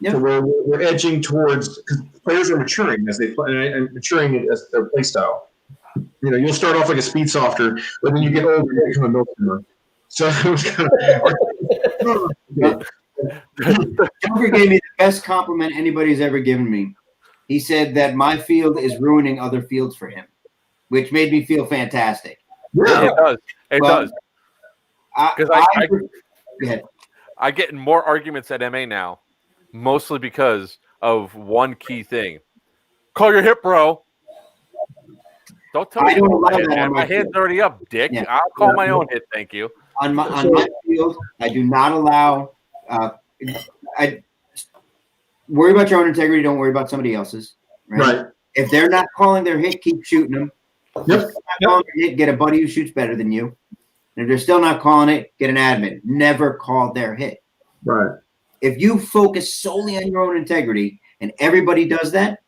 Yep. So we're edging towards, because players are maturing as they play and maturing as their play style. You'll start off like a speed softer, but then you get older, you become a milk simmer. So it was kind of. Joker gave me the best compliment anybody's ever given me. He said that my field is ruining other fields for him, which made me feel fantastic. Yeah. It does. It does. Because I get in more arguments at MA now, mostly because of one key thing. Call your hit, bro. Don't tell me my hand's already up, dick. Yeah. I'll call my own hit, thank you. On my field, I do not allow. I worry about your own integrity. Don't worry about somebody else's. Right. If they're not calling their hit, keep shooting them. If they're not calling their hit, get a buddy who shoots better than you. And if they're still not calling it, get an admin. Never call their hit. Right. If you focus solely on your own integrity and everybody does that,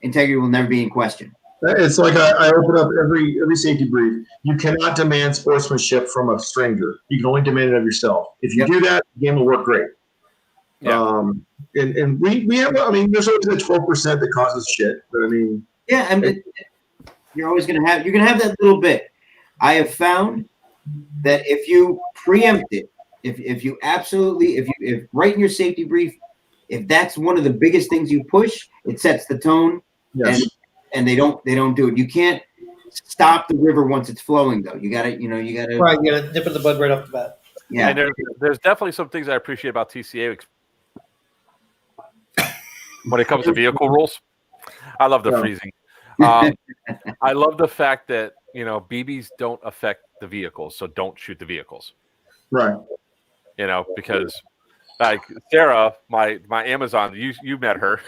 integrity will never be in question. It's like I open up every safety brief. You cannot demand sportsmanship from a stranger. You can only demand it of yourself. If you do that, the game will work great. Yeah. And we have, there's always the 12% that causes shit. But you're always going to have that little bit. I have found that if you preempt it, if you absolutely, if right in your safety brief, if that's one of the biggest things you push, it sets the tone. Yes. And they don't do it. You can't stop the river once it's flowing, though. You gotta. Right, you gotta nip in the bud right off the bat. Yeah. And there's definitely some things I appreciate about TCA when it comes to vehicle rules. I love the freezing. I love the fact that BBs don't affect the vehicles, so don't shoot the vehicles. Right. Because like Sarah, my Amazon, you met her.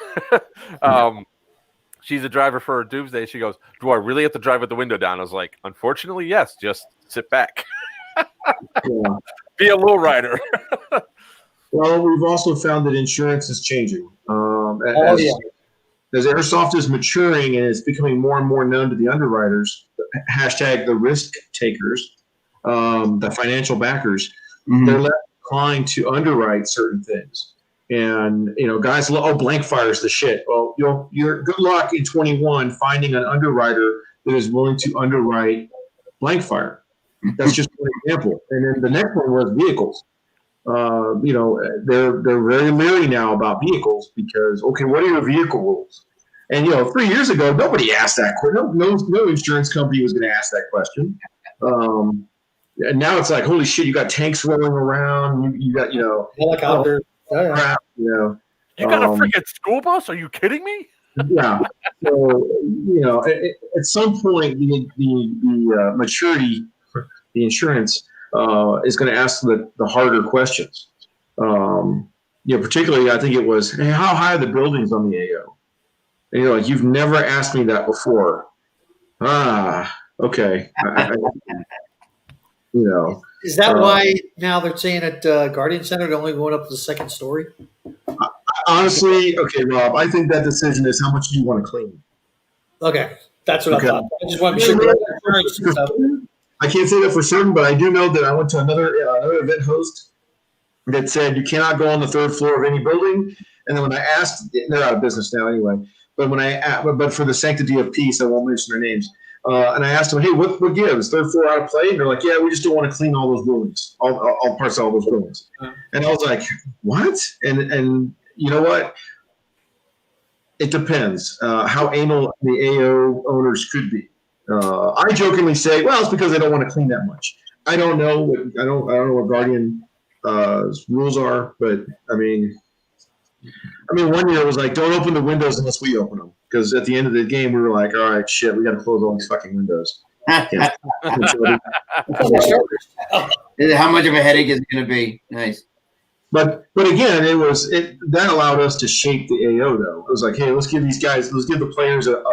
She's a driver for Doomsday. She goes, do I really have to drive with the window down? I was like, unfortunately, yes. Just sit back. Be a low rider. Well, we've also found that insurance is changing. As Airsoft is maturing and it's becoming more and more known to the underwriters, hashtag the risk takers, the financial backers, they're less declined to underwrite certain things. And, guys, blank fire is the shit. Well, you're good luck in 21 finding an underwriter that is willing to underwrite blank fire. That's just one example. And then the next one was vehicles. They're very leery now about vehicles because, okay, what are your vehicle rules? And 3 years ago, nobody asked that question. No insurance company was going to ask that question. And now it's like, holy shit, you got tanks rolling around. You got helicopter. crap. You got a freaking school bus? Are you kidding me? Yeah. So at some point, the maturity, the insurance is going to ask the harder questions. Particularly, I think it was, hey, how high are the buildings on the AO? And you're like, you've never asked me that before. Okay. Is that why now they're saying at Guardian Center they're only going up to the second story? Honestly, okay, Rob, I think that decision is how much do you want to clean. Okay, that's what Okay. I thought. I just want to be sure. I can't say that for certain, but I do know that I went to another event host that said you cannot go on the third floor of any building. And then when I asked, they're out of business now anyway. But but for the sanctity of peace, I won't mention their names. And I asked them, hey, what gives? Third floor out of play? And they're like, yeah, we just don't want to clean all those buildings, all parts of all those buildings. And I was like, what? And you know what? It depends how anal the AO owners could be. I jokingly say, well, it's because they don't want to clean that much. I don't know. I don't know what Guardian rules are, but I mean, 1 year it was like, don't open the windows unless we open them. Because at the end of the game, we were like, all right, shit, we got to close all these fucking windows. How much of a headache is it going to be? Nice. But again, that allowed us to shape the AO though. It was like, hey, let's give the players an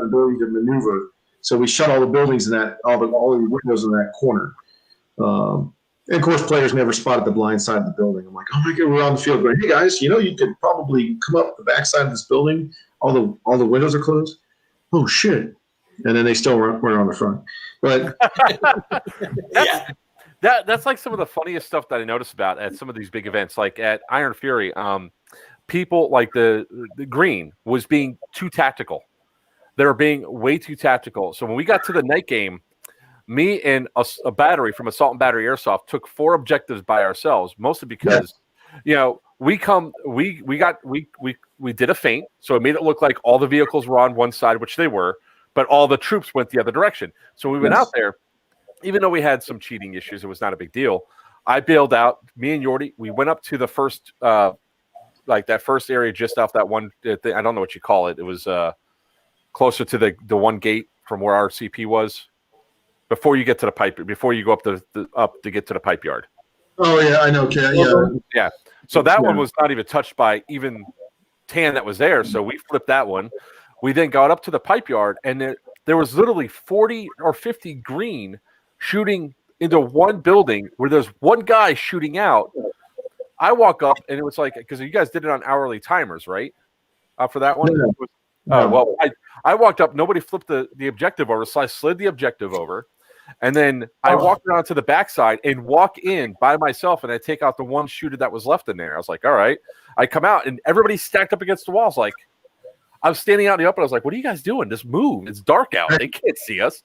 ability to maneuver. So we shut all the buildings in that, all the windows in that corner. And of course, players never spotted the blind side of the building. I'm like, oh my god, we're on the field going, hey guys, you could probably come up the back side of this building. All the windows are closed. Oh shit! And then they still weren't on the front. But that's like some of the funniest stuff that I noticed about at some of these big events, like at Iron Fury. People like the green was being too tactical. They were being way too tactical. So when we got to the night game, me and a battery from Assault and Battery Airsoft took 4 objectives by ourselves, mostly because, we did a feint, so it made it look like all the vehicles were on one side, which they were, but all the troops went the other direction. So we went out there, even though we had some cheating issues, it was not a big deal. I bailed out. Me and Yordi, we went up to the first, that first area just off that one thing. I don't know what you call it. It was closer to the one gate from where our CP was. Before you get to the pipe, before you go up up to get to the pipe yard. Oh yeah, I know. Yeah. So that one was not even touched by even tan that was there. So we flipped that one. We then got up to the pipe yard, and there was literally 40 or 50 green shooting into one building where there's one guy shooting out. I walk up, and it was like, because you guys did it on hourly timers, right? For that one. No. Well, I walked up. Nobody flipped the objective over, so I slid the objective over. And then I walked around to the backside and walk in by myself, and I take out the one shooter that was left in there. I was like, all right. I come out, and everybody's stacked up against the walls. Like, I was standing out in the open. I was like, what are you guys doing? Just move. It's dark out. They can't see us.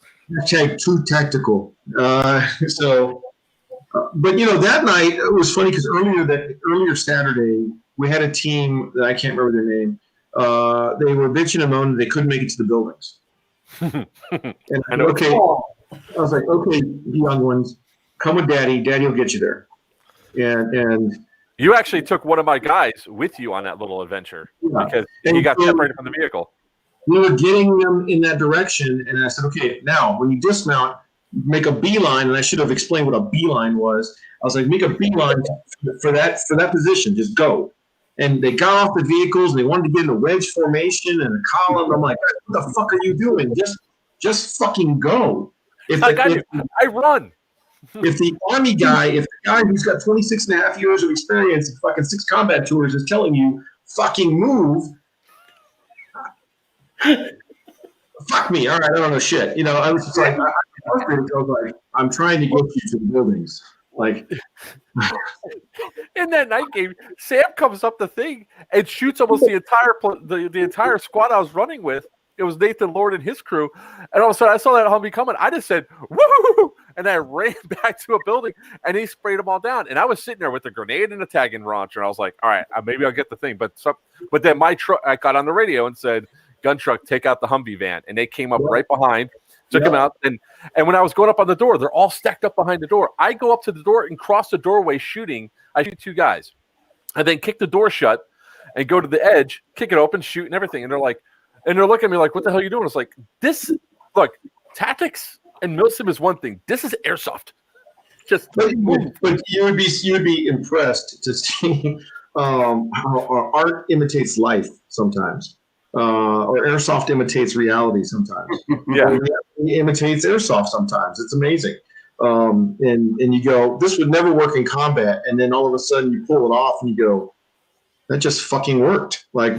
Too tactical. But, that night, it was funny because earlier Saturday, we had a team that I can't remember their name. They were bitching and moaning they couldn't make it to the buildings. And I was like, okay, young ones, come with daddy. Daddy will get you there. And you actually took one of my guys with you on that little adventure because he got separated from the vehicle. We were getting them in that direction, and I said, okay, now when you dismount, make a beeline. And I should have explained what a beeline was. I was like, make a beeline for that position. Just go. And they got off the vehicles and they wanted to get in a wedge formation and a column. I'm like, what the fuck are you doing? Just fucking go. I run. If the Army guy, if the guy who's got 26 and a half years of experience and fucking 6 combat tours is telling you, fucking move, fuck me. All right, I don't know shit. I was just like, I'm trying to get you to the buildings. Like, In that night game, Sam comes up the thing and shoots almost the entire squad I was running with. It was Nathan Lord and his crew, and all of a sudden I saw that Humvee coming. I just said "woo!" and I ran back to a building, and he sprayed them all down. And I was sitting there with a grenade and a tagging launcher, and I was like, "All right, maybe I'll get the thing." But then my truck, I got on the radio and said, "Gun truck, take out the Humvee van," and they came up right behind. Took him out, and when I was going up on the door, they're all stacked up behind the door. I go up to the door and cross the doorway shooting. I shoot 2 guys. I then kick the door shut and go to the edge, kick it open, shoot and everything. And they're looking at me like, "What the hell are you doing?" It's like, tactics and milsim is one thing. This is airsoft. But you would be impressed to see how art imitates life sometimes. Or airsoft imitates reality sometimes. Yeah, it imitates airsoft sometimes. It's amazing. And you go, this would never work in combat, and then all of a sudden you pull it off, and you go, that just fucking worked. Like,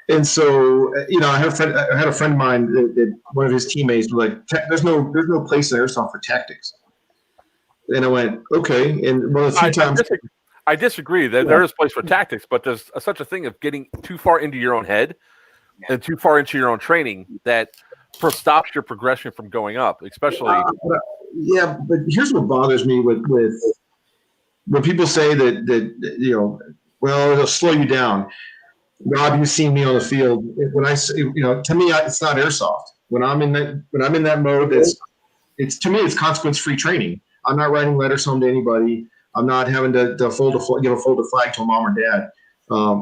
and so I had a friend of mine that one of his teammates was like, "There's no place in airsoft for tactics." And I went, okay. And one of the few times. I disagree. There is a place for tactics, but there's such a thing of getting too far into your own head and too far into your own training that stops your progression from going up, especially. But here's what bothers me with when people say that well, it'll slow you down. Rob, you've seen me on the field. When I say, to me, it's not airsoft. When I'm in that mode, it's to me, it's consequence-free training. I'm not writing letters home to anybody. I'm not having to fold a flag to a mom or dad.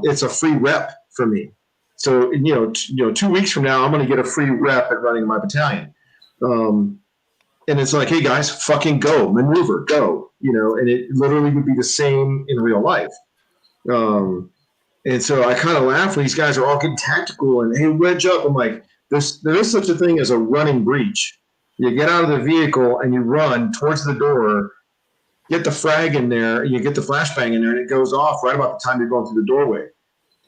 It's a free rep for me. So 2 weeks from now, I'm going to get a free rep at running my battalion. And it's like, hey guys, fucking go, maneuver, go. And it literally would be the same in real life. And so I kind of laugh when these guys are all getting tactical and hey, wedge up. I'm like, there is such a thing as a running breach. You get out of the vehicle and you run towards the door. Get the frag in there, you get the flashbang in there, and it goes off right about the time you're going through the doorway.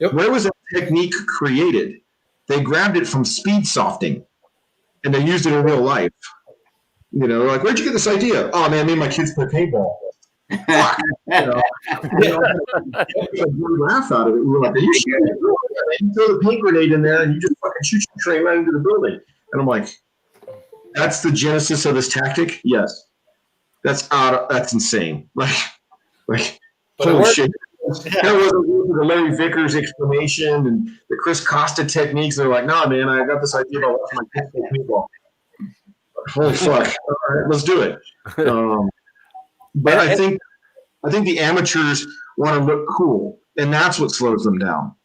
Yep. Where was that technique created? They grabbed it from speed softing, and they used it in real life. Like, where'd you get this idea? Oh, man, me and my kids play paintball. Fuck. We laugh out of it. We were like, you throw the paint grenade in there, and you just fucking shoot your train right into the building. And I'm like, that's the genesis of this tactic? Yes. That's insane. Like holy shit. That wasn't the Larry Vickers explanation and the Chris Costa techniques. They're like, nah, man, I got this idea about watching my kids play paintball. Holy fuck. All right, let's do it. But I think the amateurs want to look cool, and that's what slows them down.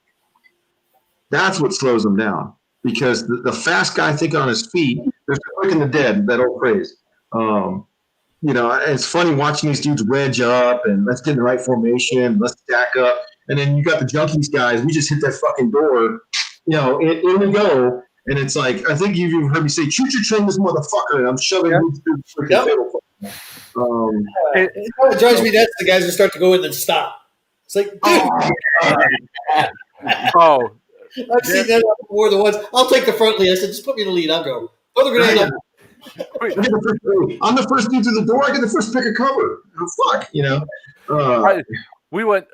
Because the fast guy thinking on his feet, there's a quick in the dead, that old phrase. It's funny watching these dudes wedge up and let's get in the right formation, let's stack up. And then you got the junkies guys, we just hit that fucking door, in we go. And it's like, I think you've even heard me say, choo-choo train this motherfucker, and I'm shoving him through the freaking middle. What drives me nuts, the guys who start to go in and stop. It's like, I've seen that more than once. I'll take the front lead. I said, just put me in the lead. I'll go. Throw the grenade up. I'm the first dude to the door. I get the first pick of cover. Oh, fuck, we went.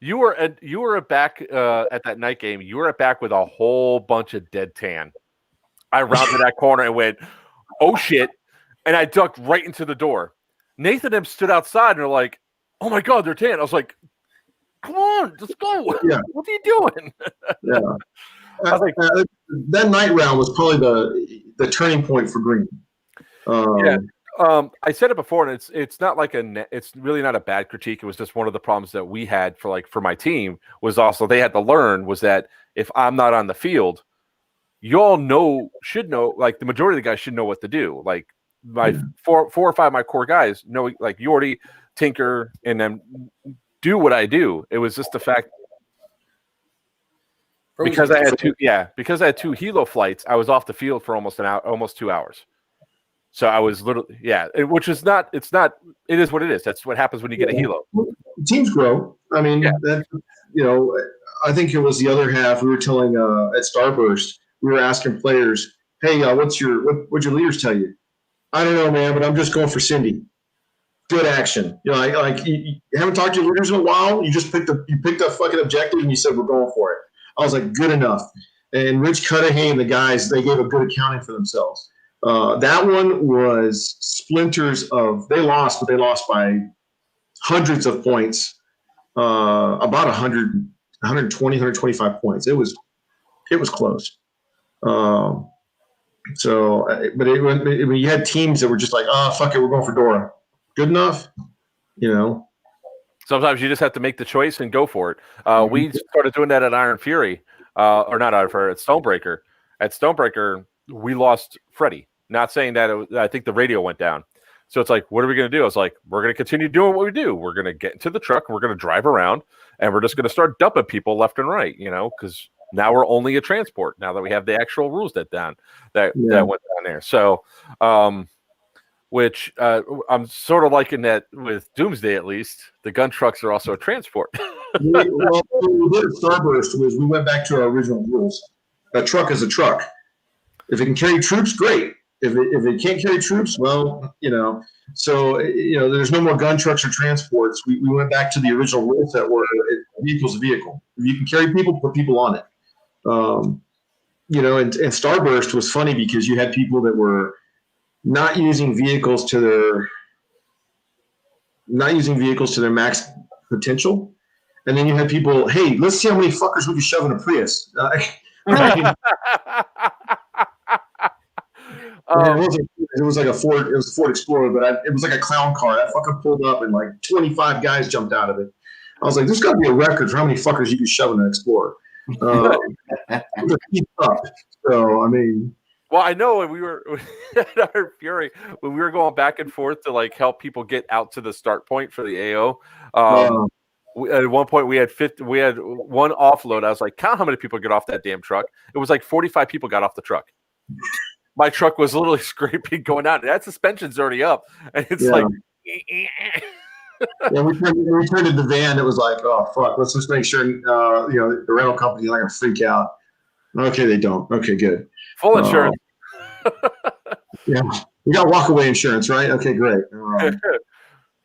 You were back at that night game. You were back with a whole bunch of dead tan. I rounded that corner and went, "Oh shit!" And I ducked right into the door. Nathan and them stood outside and they're like, "Oh my god, they're tan." I was like, "Come on, let's go." Yeah. What are you doing? Yeah. I was like, that night round was probably the turning point for Green. I said it before, and it's not like it's really not a bad critique. It was just one of the problems that we had for my team was also they had to learn was that if I'm not on the field, you all should know, like the majority of the guys should know what to do. Like my four or five of my core guys know, like Yordi, Tinker, and then do what I do. It was just the fact. Because I had two helo flights, I was off the field for almost 2 hours. So I was which is not. It is what it is. That's what happens when you get a helo. Teams grow. I mean, I think it was the other half. We were telling at Starburst, we were asking players, "Hey, what'd your leaders tell you?" I don't know, man, but I'm just going for Cindy. Good action. You know, like you haven't talked to your leaders in a while. You just picked a fucking objective and you said we're going for it. I was like, good enough. And Rich Cudahy and the guys, they gave a good accounting for themselves. That one was splinters of. They lost, but they lost by hundreds of points. About 100, 120, 125 points. It was close. So, but you had teams that were just like, oh, fuck it, we're going for Dora. Good enough, you know. Sometimes you just have to make the choice and go for it. We started doing that at Iron Fury, or not Iron Fury, at Stonebreaker. At Stonebreaker, we lost Freddie. Not saying that I think the radio went down. So it's like, what are we going to do? I was like, we're going to continue doing what we do. We're going to get into the truck. We're going to drive around, and we're just going to start dumping people left and right, you know, because now we're only a transport. Now that we have the actual rules that went down there. So, which I'm sort of liking that with Doomsday, at least. The gun trucks are also a transport. What we did at Starburst was we went back to our original rules. A truck is a truck. If it can carry troops, great. If it can't carry troops, well, you know. So, you know, there's no more gun trucks or transports. We went back to the original rules that were a vehicle's a vehicle. If you can carry people, put people on it. You know, and Starburst was funny because you had people that were not using vehicles to their max potential, and then you had people, hey, let's see how many fuckers we can shove in a Prius. It was like a Ford. It was a Ford Explorer, but it was like a clown car. That fucker pulled up, and like 25 guys jumped out of it. I was like, "There's got to be a record for how many fuckers you can shove in an Explorer." Keep up. So I mean, well, I know when we were at our Fury, when we were going back and forth to like help people get out to the start point for the AO. At one point, we had one offload. I was like, count how many people get off that damn truck. It was like 45 people got off the truck. My truck was literally scraping going out. That suspension's already up, and it's like. Yeah, we turned in the van. It was like, oh fuck, let's just make sure you know the rental company's not gonna freak out. Okay, they don't. Okay, good. Full insurance. Yeah, we got walkaway insurance, right? Okay, great.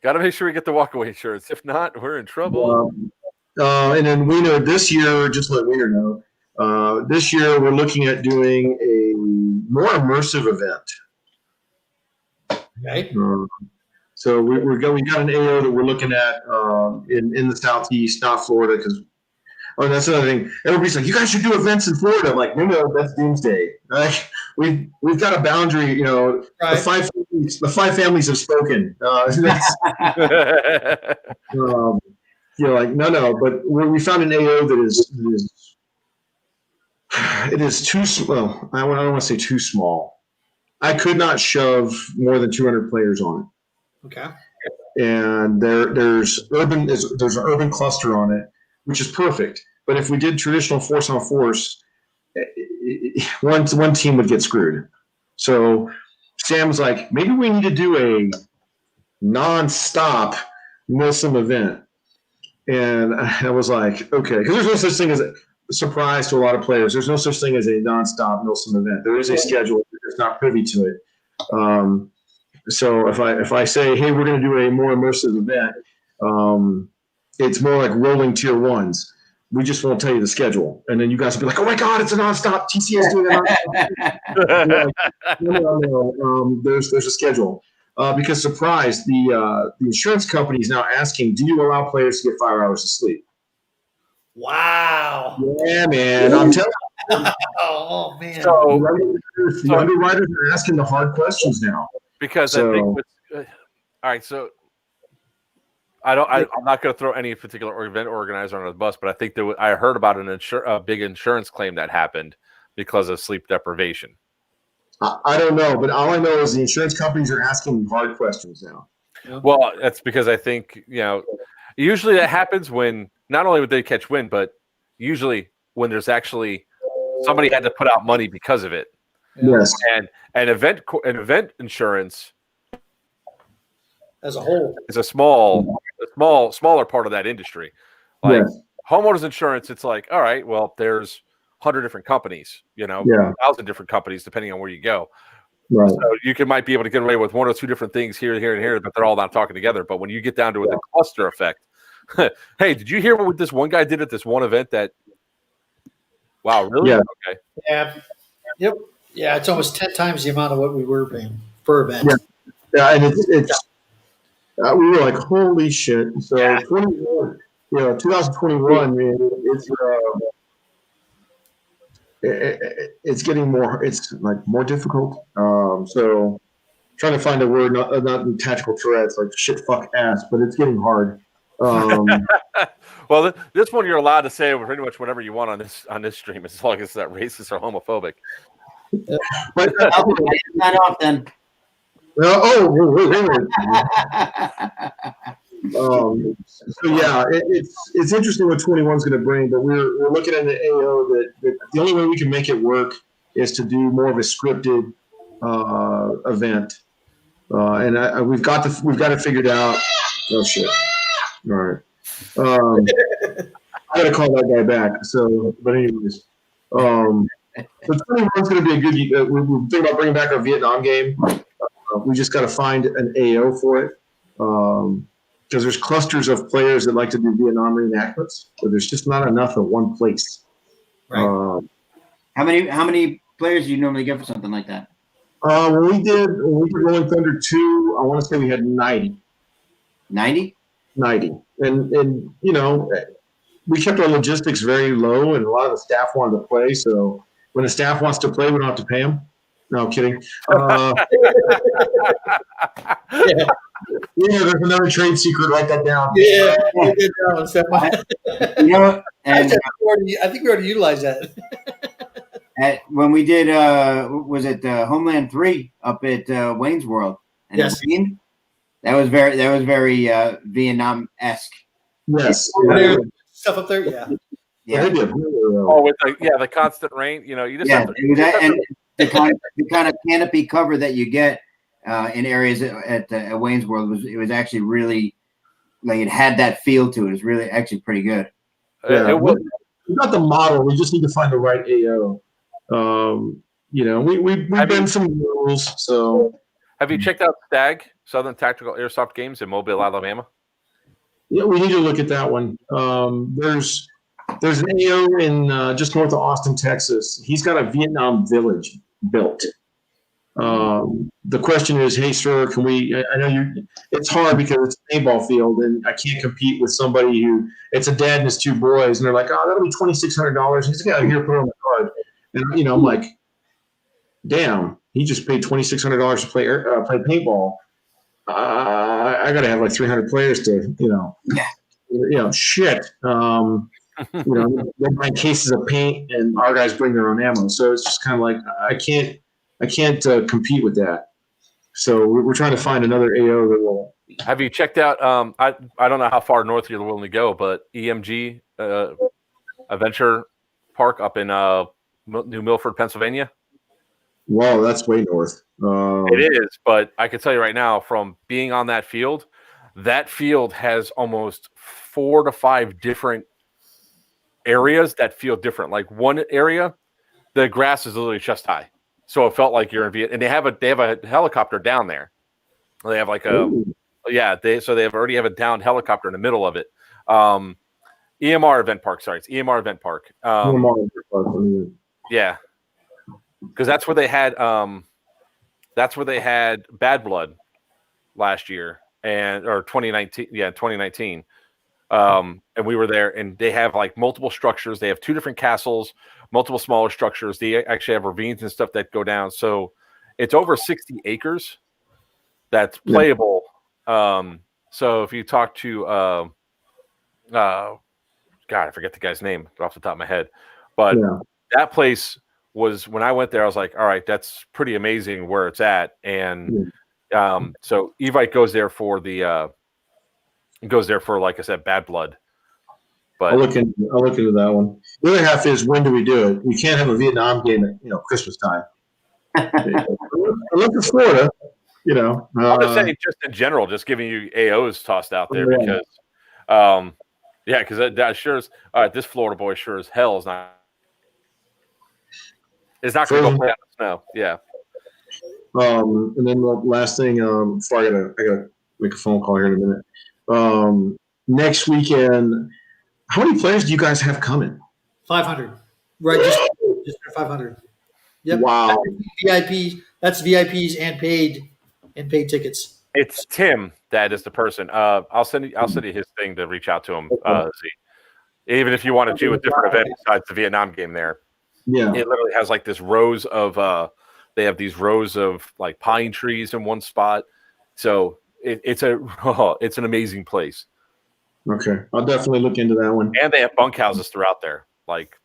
Got to make sure we get the walkaway insurance. If not, we're in trouble. And then Wiener this year, just let Wiener know. This year we're looking at doing a more immersive event. Okay. So we got an AO that we're looking at in the Southeast, not Florida, because that's another thing. Everybody's like, you guys should do events in Florida. I'm like, no, that's Doomsday. Like, we've got a boundary. You know, right. the five families have spoken. You know, like no. But we found an AO that is too small. I don't want to say too small. I could not shove more than 200 players on it. Okay. And there's an urban cluster on it, which is perfect. But if we did traditional force on force, one team would get screwed. So Sam's like, maybe we need to do a non-stop Milsim event. And I was like, okay, because there's no such thing as a surprise to a lot of players. There's no such thing as a non-stop Milsim event. There is a schedule. It's not privy to it. So if I say, hey, we're going to do a more immersive event, it's more like rolling tier ones. We just won't tell you the schedule, and then you guys will be like, oh my god, it's a nonstop. TCS doing a nonstop. No. There's a schedule because surprise, the insurance company is now asking, do you allow players to get 5 hours of sleep? Wow. Yeah, man, I'm telling you. Oh man. So the underwriters are asking the hard questions now. Because I think all right, so I'm not going to throw any particular event organizer on the bus, but I think I heard about a big insurance claim that happened because of sleep deprivation. I don't know, but all I know is the insurance companies are asking hard questions now. Well, that's because I think, you know, usually that happens when not only would they catch wind, but usually when there's actually somebody had to put out money because of it. Yes. And an event insurance as a whole is a smaller part of that industry. Like homeowners insurance, it's like, all right, well, there's 100 different companies, you know, 1,000 different companies, depending on where you go. Right. So you might be able to get away with one or two different things here, and here, but they're all not talking together. But when you get down to the cluster effect, hey, did you hear what this one guy did at this one event? That wow, really? Yeah. Okay. Yeah. Yep. Yeah, it's almost 10 times the amount of what we were paying per event. Yeah, and it's we were like, holy shit. So 21, 2021, man, it's getting more. It's like more difficult. So trying to find a word, not in tactical Tourette's, like shit, fuck, ass, but it's getting hard. Well, this one you're allowed to say pretty much whatever you want on this stream, as long as it's not racist or homophobic. But Sign off then. So yeah, it's interesting what 21 is going to bring, but we're looking at the AO that the only way we can make it work is to do more of a scripted event, and we've got it figured out. Oh shit! All right, I got to call that guy back. So, but anyways, so 21 is going to be a good. We're thinking about bringing back our Vietnam game. We just got to find an AO for it. Because there's clusters of players that like to do Vietnam reenactments, but there's just not enough at one place. Right. How many players do you normally get for something like that? When we did Rolling Thunder 2, I want to say we had 90. 90? 90. And we kept our logistics very low, and a lot of the staff wanted to play. So when the staff wants to play, we don't have to pay them. No, I'm kidding. Yeah, there's another trade secret. Write that down. Yeah. And I think we already utilized that. when we did, was it Homeland 3 up at Wayne's World? And Yes. That was very Vietnam-esque. Yes. Stuff up there, yeah. Yeah, they did. Oh, with the constant rain, you just have to, and the kind of canopy cover that you get in areas at Wayne's World was actually really, like, it had that feel to it. It was really actually pretty good. Yeah, we got the model. We just need to find the right AO. We've been some rules. So, have you checked out STAG, Southern Tactical Airsoft Games in Mobile, Alabama? Yeah, we need to look at that one. There's an AO in just north of Austin, Texas. He's got a Vietnam village built. The question is, hey, sir, can we? I know it's hard because it's a paintball field, and I can't compete with somebody who it's a dad and his two boys, and they're like, oh, that'll be $2,600. He's got here, put it on the card, and I'm like, damn, he just paid $2,600 to play paintball. I got to have like 300 players to, shit. They buy cases of paint, and our guys bring their own ammo. So it's just kind of like I can't compete with that. So we're trying to find another AO that will. Have you checked out? I don't know how far north you're willing to go, but EMG Adventure Park up in New Milford, Pennsylvania. Wow, that's way north. It is, but I can tell you right now, from being on that field has almost 4 to 5 different areas that feel different. Like one area, the grass is literally chest high, so it felt like you're in Vietnam. And they have a helicopter down there. They have like they already have a downed helicopter in the middle of it. EMR Event Park. Sorry, it's EMR Event Park. Yeah, because that's where they had Bad Blood last year or 2019. Yeah, 2019. And we were there, and they have like multiple structures. They have 2 different castles, multiple smaller structures. They actually have ravines and stuff that go down. So it's over 60 acres that's playable. So if you talk to God, I forget the guy's name off the top of my head, but that place was, when I went there, I was like, all right, that's pretty amazing where it's at. And so Evite goes there for like I said, Bad Blood. But I'll look into that one. The other half is, when do we do it? We can't have a Vietnam game at Christmas time. I look at Florida. I'm just saying, just in general, just giving you AOs tossed out there because, because that sure is. All right, this Florida boy sure as hell is not. It's not going to go play out in the snow. Yeah. And then the last thing, before I gotta make a phone call here in a minute. Next weekend, how many players do you guys have coming? 500. Right, just 500. Yep. Wow. VIPs. That's VIPs and paid tickets. It's Tim that is the person. I'll send you his thing to reach out to him. Z. Even if you want to do a different event besides the Vietnam game, there, Yeah. it literally has like this rows of. They have these rows of like pine trees in one spot, so it's an amazing place. Okay, I'll definitely look into that one. And they have bunkhouses throughout there, like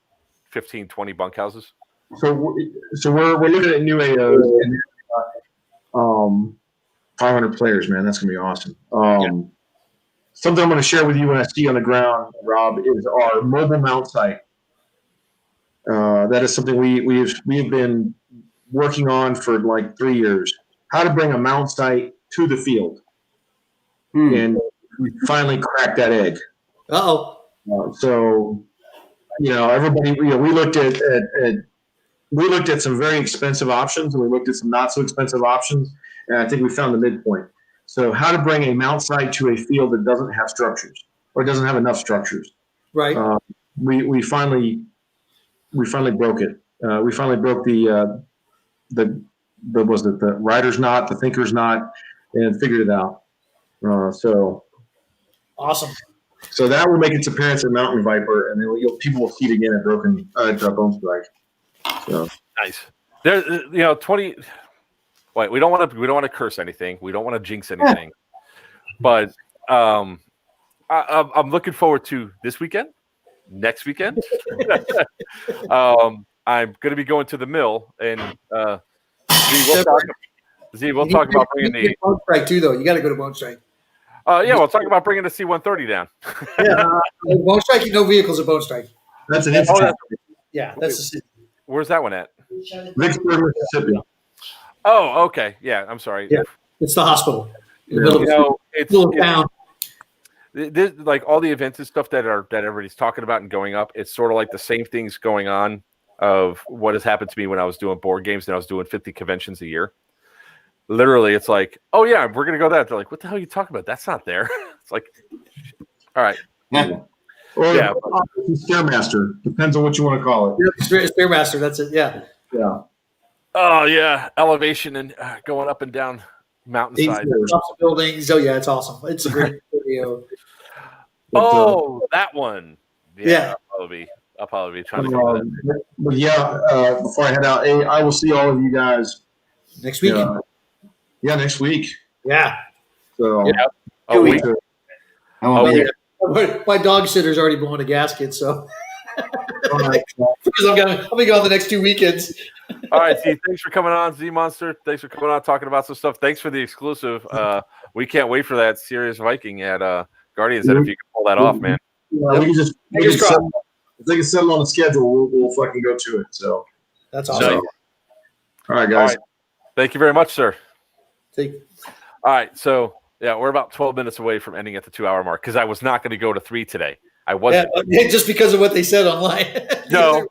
15, 20 bunkhouses. So we're looking at new AOs and 500 players, man. That's gonna be awesome. Something I'm gonna share with you when I see you on the ground, Rob, is our mobile mount site. That is something we have been working on for like 3 years. How to bring a mount site to the field, and we finally cracked that egg. So, everybody, we looked at some very expensive options, and we looked at some not so expensive options, and I think we found the midpoint. So, how to bring a mount site to a field that doesn't have structures or doesn't have enough structures. Right. We finally broke it. We finally broke the rider's knot, the thinker's knot, and figured it out. So awesome. So that will make its appearance at Mountain Viper, and then people will see it again at Bone Strike. So nice. There, 20. Wait, we don't want to curse anything. We don't want to jinx anything. But I'm looking forward to this weekend, next weekend. I'm going to be going to the mill, and we'll talk about bringing the Bone Strike too, though. You got to go to Bone Strike. We'll talk about bringing the C-130 down. Bone Strike, no vehicles at Bone Strike. That's an interesting. That's where's that one at? Vicksburg, Mississippi. Oh, okay. Yeah, I'm sorry. Yeah, it's the hospital. It's little town. Like all the events and stuff that everybody's talking about and going up. It's sort of like the same things going on of what has happened to me when I was doing board games and I was doing 50 conventions a year. Literally, it's like, oh yeah, we're gonna go there. They're like, what the hell are you talking about? That's not there. It's like, all right. Or Stairmaster. Depends on what you want to call it. Stairmaster, that's it. Yeah. Yeah. Oh yeah, elevation and going up and down mountainside. Buildings. Oh yeah, it's awesome. It's a great video. That one. Yeah. I'll probably be trying to go that. But yeah, before I head out, I will see all of you guys next week. Next week. Yeah. So a week. My dog sitter's already blowing a gasket, so because I'll be gone the next 2 weekends. All right, Z, thanks for coming on, Z Monster. Thanks for coming on, talking about some stuff. Thanks for the exclusive. We can't wait for that Serious Viking at Guardians. If you can pull that off, man. Yeah, we can settle, if they can settle on the schedule, we'll fucking go to it. So that's awesome. All right, guys. All right. Thank you very much, sir. All right, so yeah, we're about 12 minutes away from ending at the 2-hour mark because I was not going to go to 3 today. I wasn't. Yeah, just because of what they said online. No.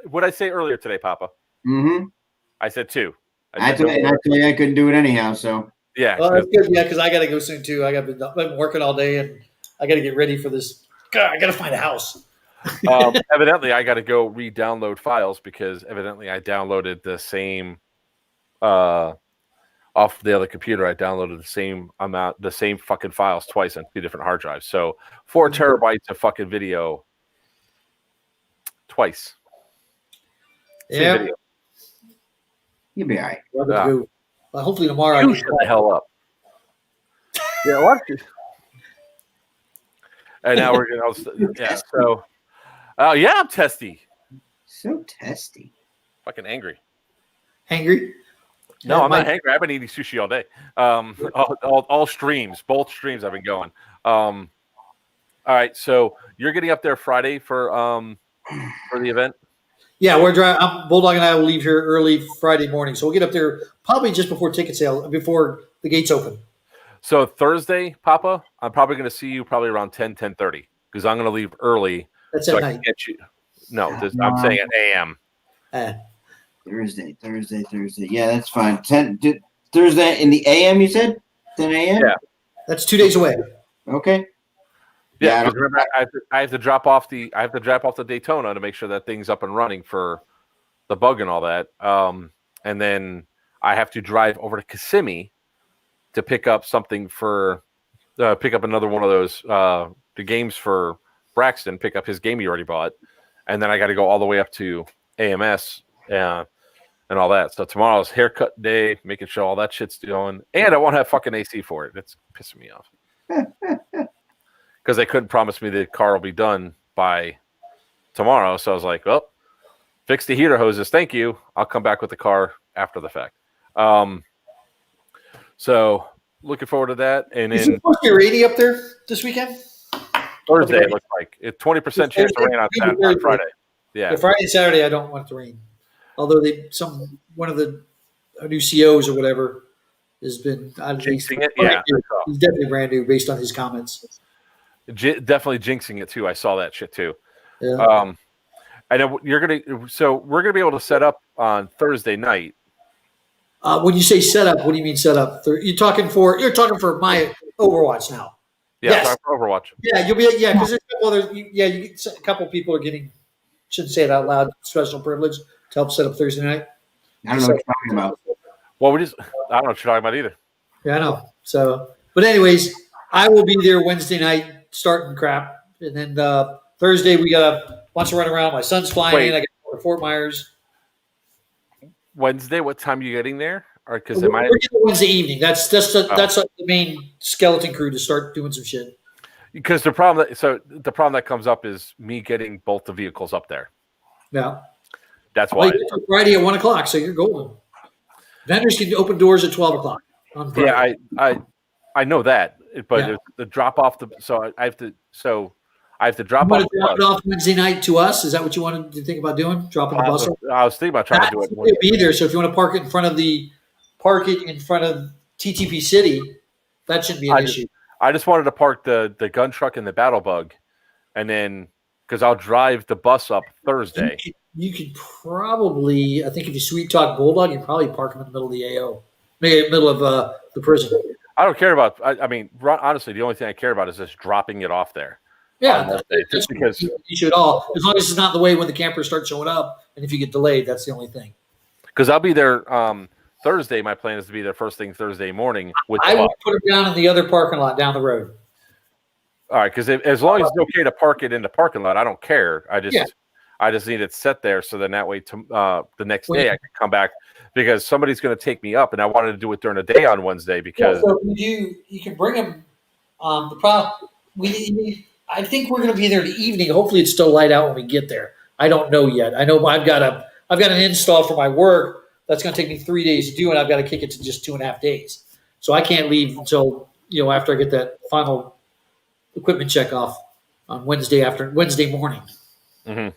What I say earlier today, Papa? Mm-hmm. I said 2. I told you I couldn't do it anyhow. So yeah, that's good. Yeah, because I got to go soon too. I've been working all day and I got to get ready for this. God, I got to find a house. Evidently, I got to go re-download files because evidently I downloaded the same off the other computer. I downloaded the same fucking files twice on 2 different hard drives. So 4 terabytes of fucking video twice. Yeah. You'll be all right. Well, hopefully tomorrow. You shut the hell up. Yeah, what? And now we're gonna. Yeah. So. I'm testy. So testy. Fucking angry. Hangry? No, I'm not hangry. I've been eating sushi all day. All streams, both streams I've been going. All right, so you're getting up there Friday for the event? Yeah, we're driving. Bulldog and I will leave here early Friday morning, so we'll get up there probably just before ticket sale, before the gates open. So Thursday, Papa, I'm probably going to see you probably around 10:30 because I'm going to leave early. That's so at I night. can get you. No, I'm saying at AM. Thursday. Yeah, that's fine. Thursday in the AM, you said? 10 a.m.? Yeah. That's 2 days away. Okay. Yeah, I because don't- remember, I have to drop off the Daytona to make sure that thing's up and running for the bug and all that. And then I have to drive over to Kissimmee to pick up something for pick up another one of those the games for Braxton, pick up his game he already bought, and then I got to go all the way up to AMS and all that. So tomorrow's haircut day, making sure all that shit's going, and I won't have fucking AC for it. It's pissing me off because they couldn't promise me the car will be done by tomorrow. So I was like, well, fix the heater hoses, thank you. I'll come back with the car after the fact. So looking forward to that. And Is then it supposed to be rainy up there this weekend? Thursday, it looks like it's 20% chance of rain on Friday. Yeah. Yeah, Friday and Saturday, I don't want it to rain. Although one of the new COs or whatever has been Jinxing it? Yeah. He's definitely brand new based on his comments. Definitely jinxing it too. I saw that shit too. Yeah. I know we're gonna be able to set up on Thursday night. When you say setup, what do you mean setup? You're talking for my Overwatch now. Yeah, Yes. for Overwatch. Yeah, you'll be because there's a couple other a couple people are getting, shouldn't say it out loud, special privilege to help set up Thursday night. I don't know what you're talking about. Well, I don't know what you're talking about either. Yeah, I know. So, but anyways, I will be there Wednesday night starting crap, and then Thursday we got a bunch of run around. My son's flying in. I got to go to Fort Myers. Wednesday, what time are you getting there? Or because We're getting Wednesday evening. That's the main skeleton crew to start doing some shit. Because the problem that comes up is me getting both the vehicles up there. Yeah. That's why. Friday at 1:00, so you're golden. Vendors can open doors at 12:00 on Friday. Yeah, I know that, but Yeah. the drop off I have to drop You want off. to drop it off Wednesday night to us? Is that what you wanted to think about doing? Dropping the bus off? I was thinking about trying to do it. It'll be there. So if you want to park it in front of TTP City, that shouldn't be an issue. I just wanted to park the gun truck and the battle bug, and then because I'll drive the bus up Thursday. You could probably, I think if you sweet talk Bulldog, you can probably park them in the middle of the AO, maybe middle of the prison. I don't care about. I mean, honestly, the only thing I care about is just dropping it off there. Yeah, just because you should all, as long as it's not the way when the campers start showing up, and if you get delayed, that's the only thing. Because I'll be there Thursday. My plan is to be there first thing Thursday morning. I would put it down in the other parking lot down the road. All right, because as long as it's okay to park it in the parking lot, I don't care. I just need it set there so then that way the next day I can come back because somebody's going to take me up, and I wanted to do it during the day on Wednesday because you can bring them. The problem I think we're going to be there in the evening. Hopefully, it's still light out when we get there. I don't know yet. I know I've got an install for my work that's going to take me 3 days to do, and I've got to kick it to just 2.5 days. So I can't leave until after I get that final equipment check off on Wednesday morning. Mm-hmm.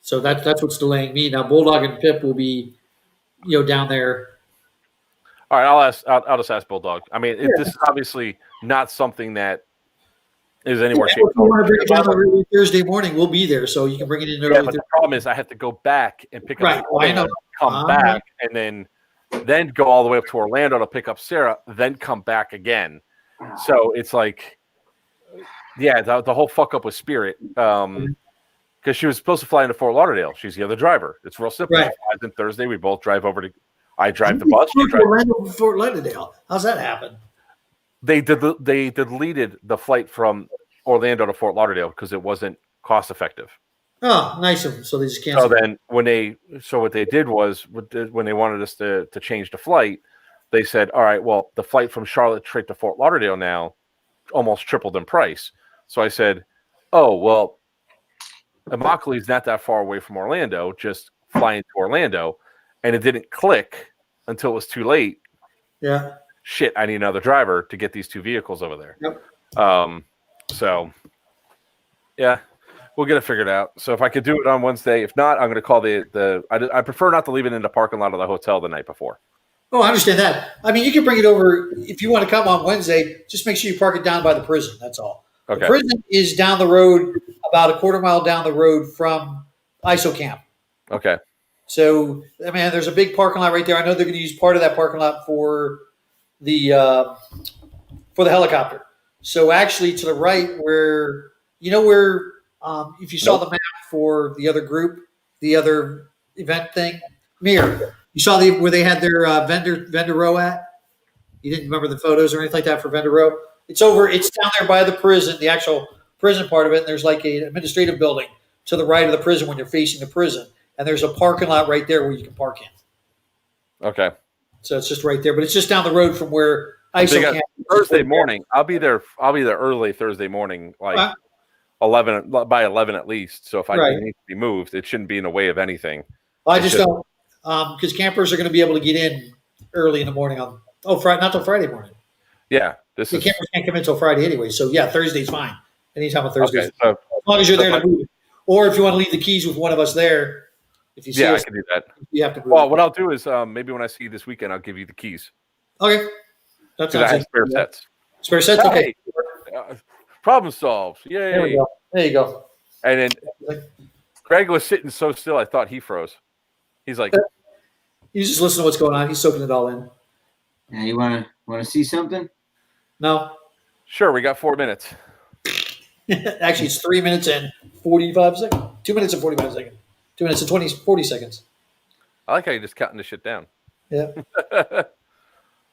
So that's what's delaying me. Now Bulldog and Pip will be, down there. All right, I'll just ask Bulldog. I mean, this is obviously not something that is anywhere. If you want to bring it down early Thursday morning, we'll be there, so you can bring it in early. Yeah, but the problem is I have to go back and pick up. I know. Come back and then go all the way up to Orlando to pick up Sarah, then come back again. So it's like, yeah, the whole fuck up with Spirit. Because she was supposed to fly into Fort Lauderdale. She's the other driver. It's real simple. Right. She flies in Thursday. We both drive over to. I drive the bus. Fort Lauderdale. How's that happen? They deleted the flight from Orlando to Fort Lauderdale because it wasn't cost effective. Oh, nice of them. So they just canceled. So then what they did was when they wanted us to change the flight, they said, all right, well, the flight from Charlotte straight to Fort Lauderdale now almost tripled in price. So I said, oh, well, Immokalee is not that far away from Orlando, just flying to Orlando. And it didn't click until it was too late. Yeah. Shit, I need another driver to get these two vehicles over there. Yep. So, yeah, we'll get it figured out. So if I could do it on Wednesday, if not, I'm going to call I prefer not to leave it in the parking lot of the hotel the night before. Oh, I understand that. I mean, you can bring it over if you want to come on Wednesday. Just make sure you park it down by the prison. That's all. Okay. The prison is down the road, about a quarter mile down the road from ISO camp. Okay. So, I mean, there's a big parking lot right there. I know they're going to use part of that parking lot for the helicopter. So actually, to the right, where if you saw Nope. the map for the other group, the other event thing, Mir, you saw where they had their vendor row at. You didn't remember the photos or anything like that for vendor row. It's over. It's down there by the prison, the actual prison part of it. And there's like an administrative building to the right of the prison when you're facing the prison, and there's a parking lot right there where you can park in. Okay. So it's just right there, but it's just down the road from where ISO They got camp. Thursday morning. I'll be there early Thursday morning, like 11 by 11 at least. So if I need to be moved, it shouldn't be in the way of anything. I just don't, because campers are going to be able to get in early in the morning on Friday, not till Friday morning. Yeah, The campers can't come in until Friday anyway. So yeah, Thursday's fine. Anytime on Thursday, okay. So, as long as you're there to move it. Or if you want to leave the keys with one of us there, if you see us, I can do that. you have to move. Well, what I'll do is maybe when I see you this weekend, I'll give you the keys. Okay, that Because I have sounds spare sets. Spare sets. Okay, Problem solved. Yay. there we go. There you go. And then Greg was sitting so still, I thought he froze. He's like, He's just listening to what's going on. He's soaking it all in. Now you want to see something? No, sure, we got 4 minutes. actually, it's 3 minutes and 45 seconds. 2 minutes and 45 seconds. 2 minutes and 40 seconds. I like how you're just counting this shit down. Yeah.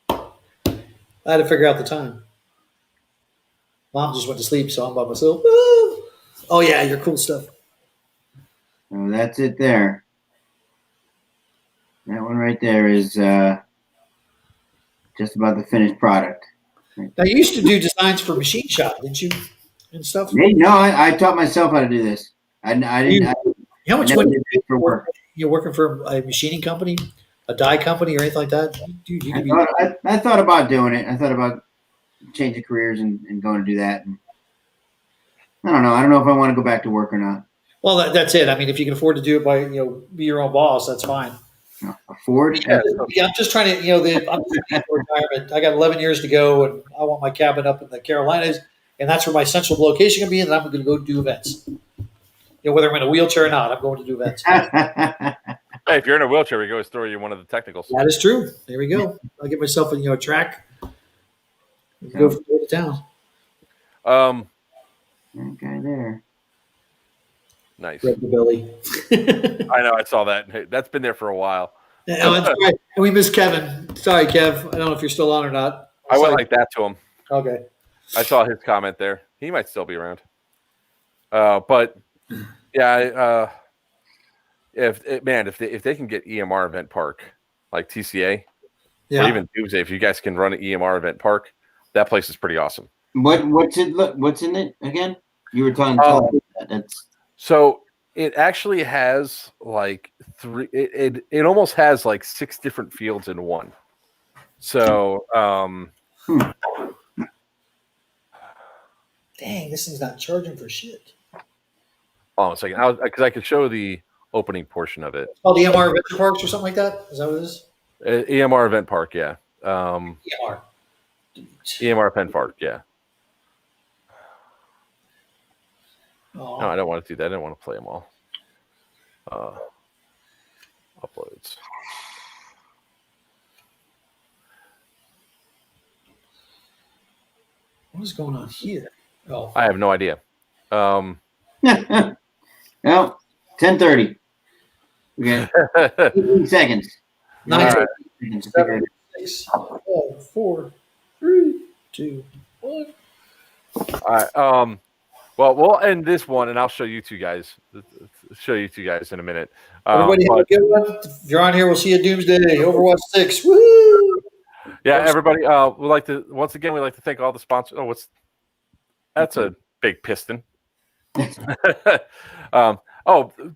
I had to figure out the time. Mom just went to sleep, so I'm by myself. Oh yeah, your cool stuff. Oh, that's it there. That one right there is just about the finished product. Now you used to do designs for Machine Shop, didn't you? And stuff. Hey, no, I taught myself how to do this. I didn't. How much never money did it for work. you're working for a machining company, a die company, or anything like that? Dude, you could be. I thought about doing it. I thought about changing careers and going to do that. And I don't know. I don't know if I want to go back to work or not. Well, that's it. I mean, if you can afford to do it by be your own boss, that's fine. Afford? Yeah, I'm just trying to I'm just for retirement. I got 11 years to go, and I want my cabin up in the Carolinas, and that's where my central location can be. And I'm going to go do events. Whether I'm in a wheelchair or not, I'm going to do events. Hey, if you're in a wheelchair, we can always throw you one of the technicals. That is true. There we go. I'll get myself a track. Go from day to town. That guy there. Nice. Grab the belly. I know. I saw that. Hey, that's been there for a while. That's right. And we miss Kevin. Sorry, Kev. I don't know if you're still on or not. I went like that to him. Okay. I saw his comment there. He might still be around. But yeah, if they can get EMR event park like TCA, or even Doomsday, if you guys can run an EMR event park, that place is pretty awesome. What's in it again? You were talking. That's so it actually has like three. It almost has like 6 different fields in one. So dang, this thing's not charging for shit. Oh, a second, because I could show the opening portion of it. Oh, the EMR Adventure Parks or something like that? Is that what it is? EMR Event Park, yeah. EMR. EMR Pen Park, yeah. Oh. No, I don't want to do that. I don't want to play them all. Uploads. What is going on here? Oh, I have no idea. well, 10:30. We got 18 seconds. 9 right. seconds. 7, 6, 5, 4, 3, 2, 1. All right. Well, we'll end this one, and I'll show you two guys. In a minute. Everybody have a good one. If you're on here, we'll see you at Doomsday. Overwatch 6. Woo! Yeah, everybody. We'd like to thank all the sponsors. That's a big piston. The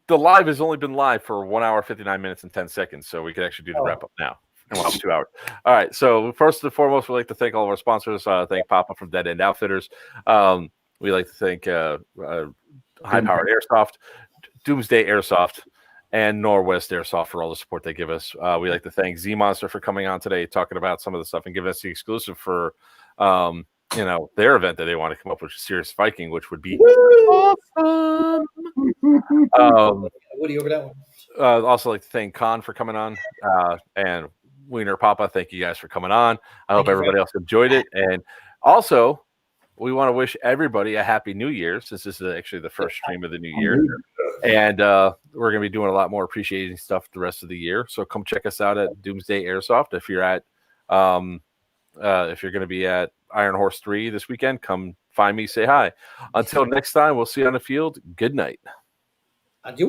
live has only been live for 1 hour, 59 minutes, and 10 seconds, so we could actually do the wrap up now. And we'll have 2 hours. All right. So first and foremost, we'd like to thank all of our sponsors. Thank Papa from Dead End Outfitters. We'd like to thank High Powered Airsoft, Doomsday Airsoft, and Norwest Airsoft for all the support they give us. We'd like to thank Z Monster for coming on today, talking about some of the stuff and giving us the exclusive for their event that they want to come up with, Serious Viking, which would be awesome. Woody over that one. Also like to thank Con for coming on, and Wiener Papa. Thank you guys for coming on. I hope you, everybody else enjoyed it, and also we want to wish everybody a happy New Year, since this is actually the first stream of the new year, and we're going to be doing a lot more appreciating stuff the rest of the year. So come check us out at Doomsday Airsoft. If you're at if you're going to be at Ironhorse 3 this weekend, come find me, say hi. Until next time, we'll see you on the field. Good night.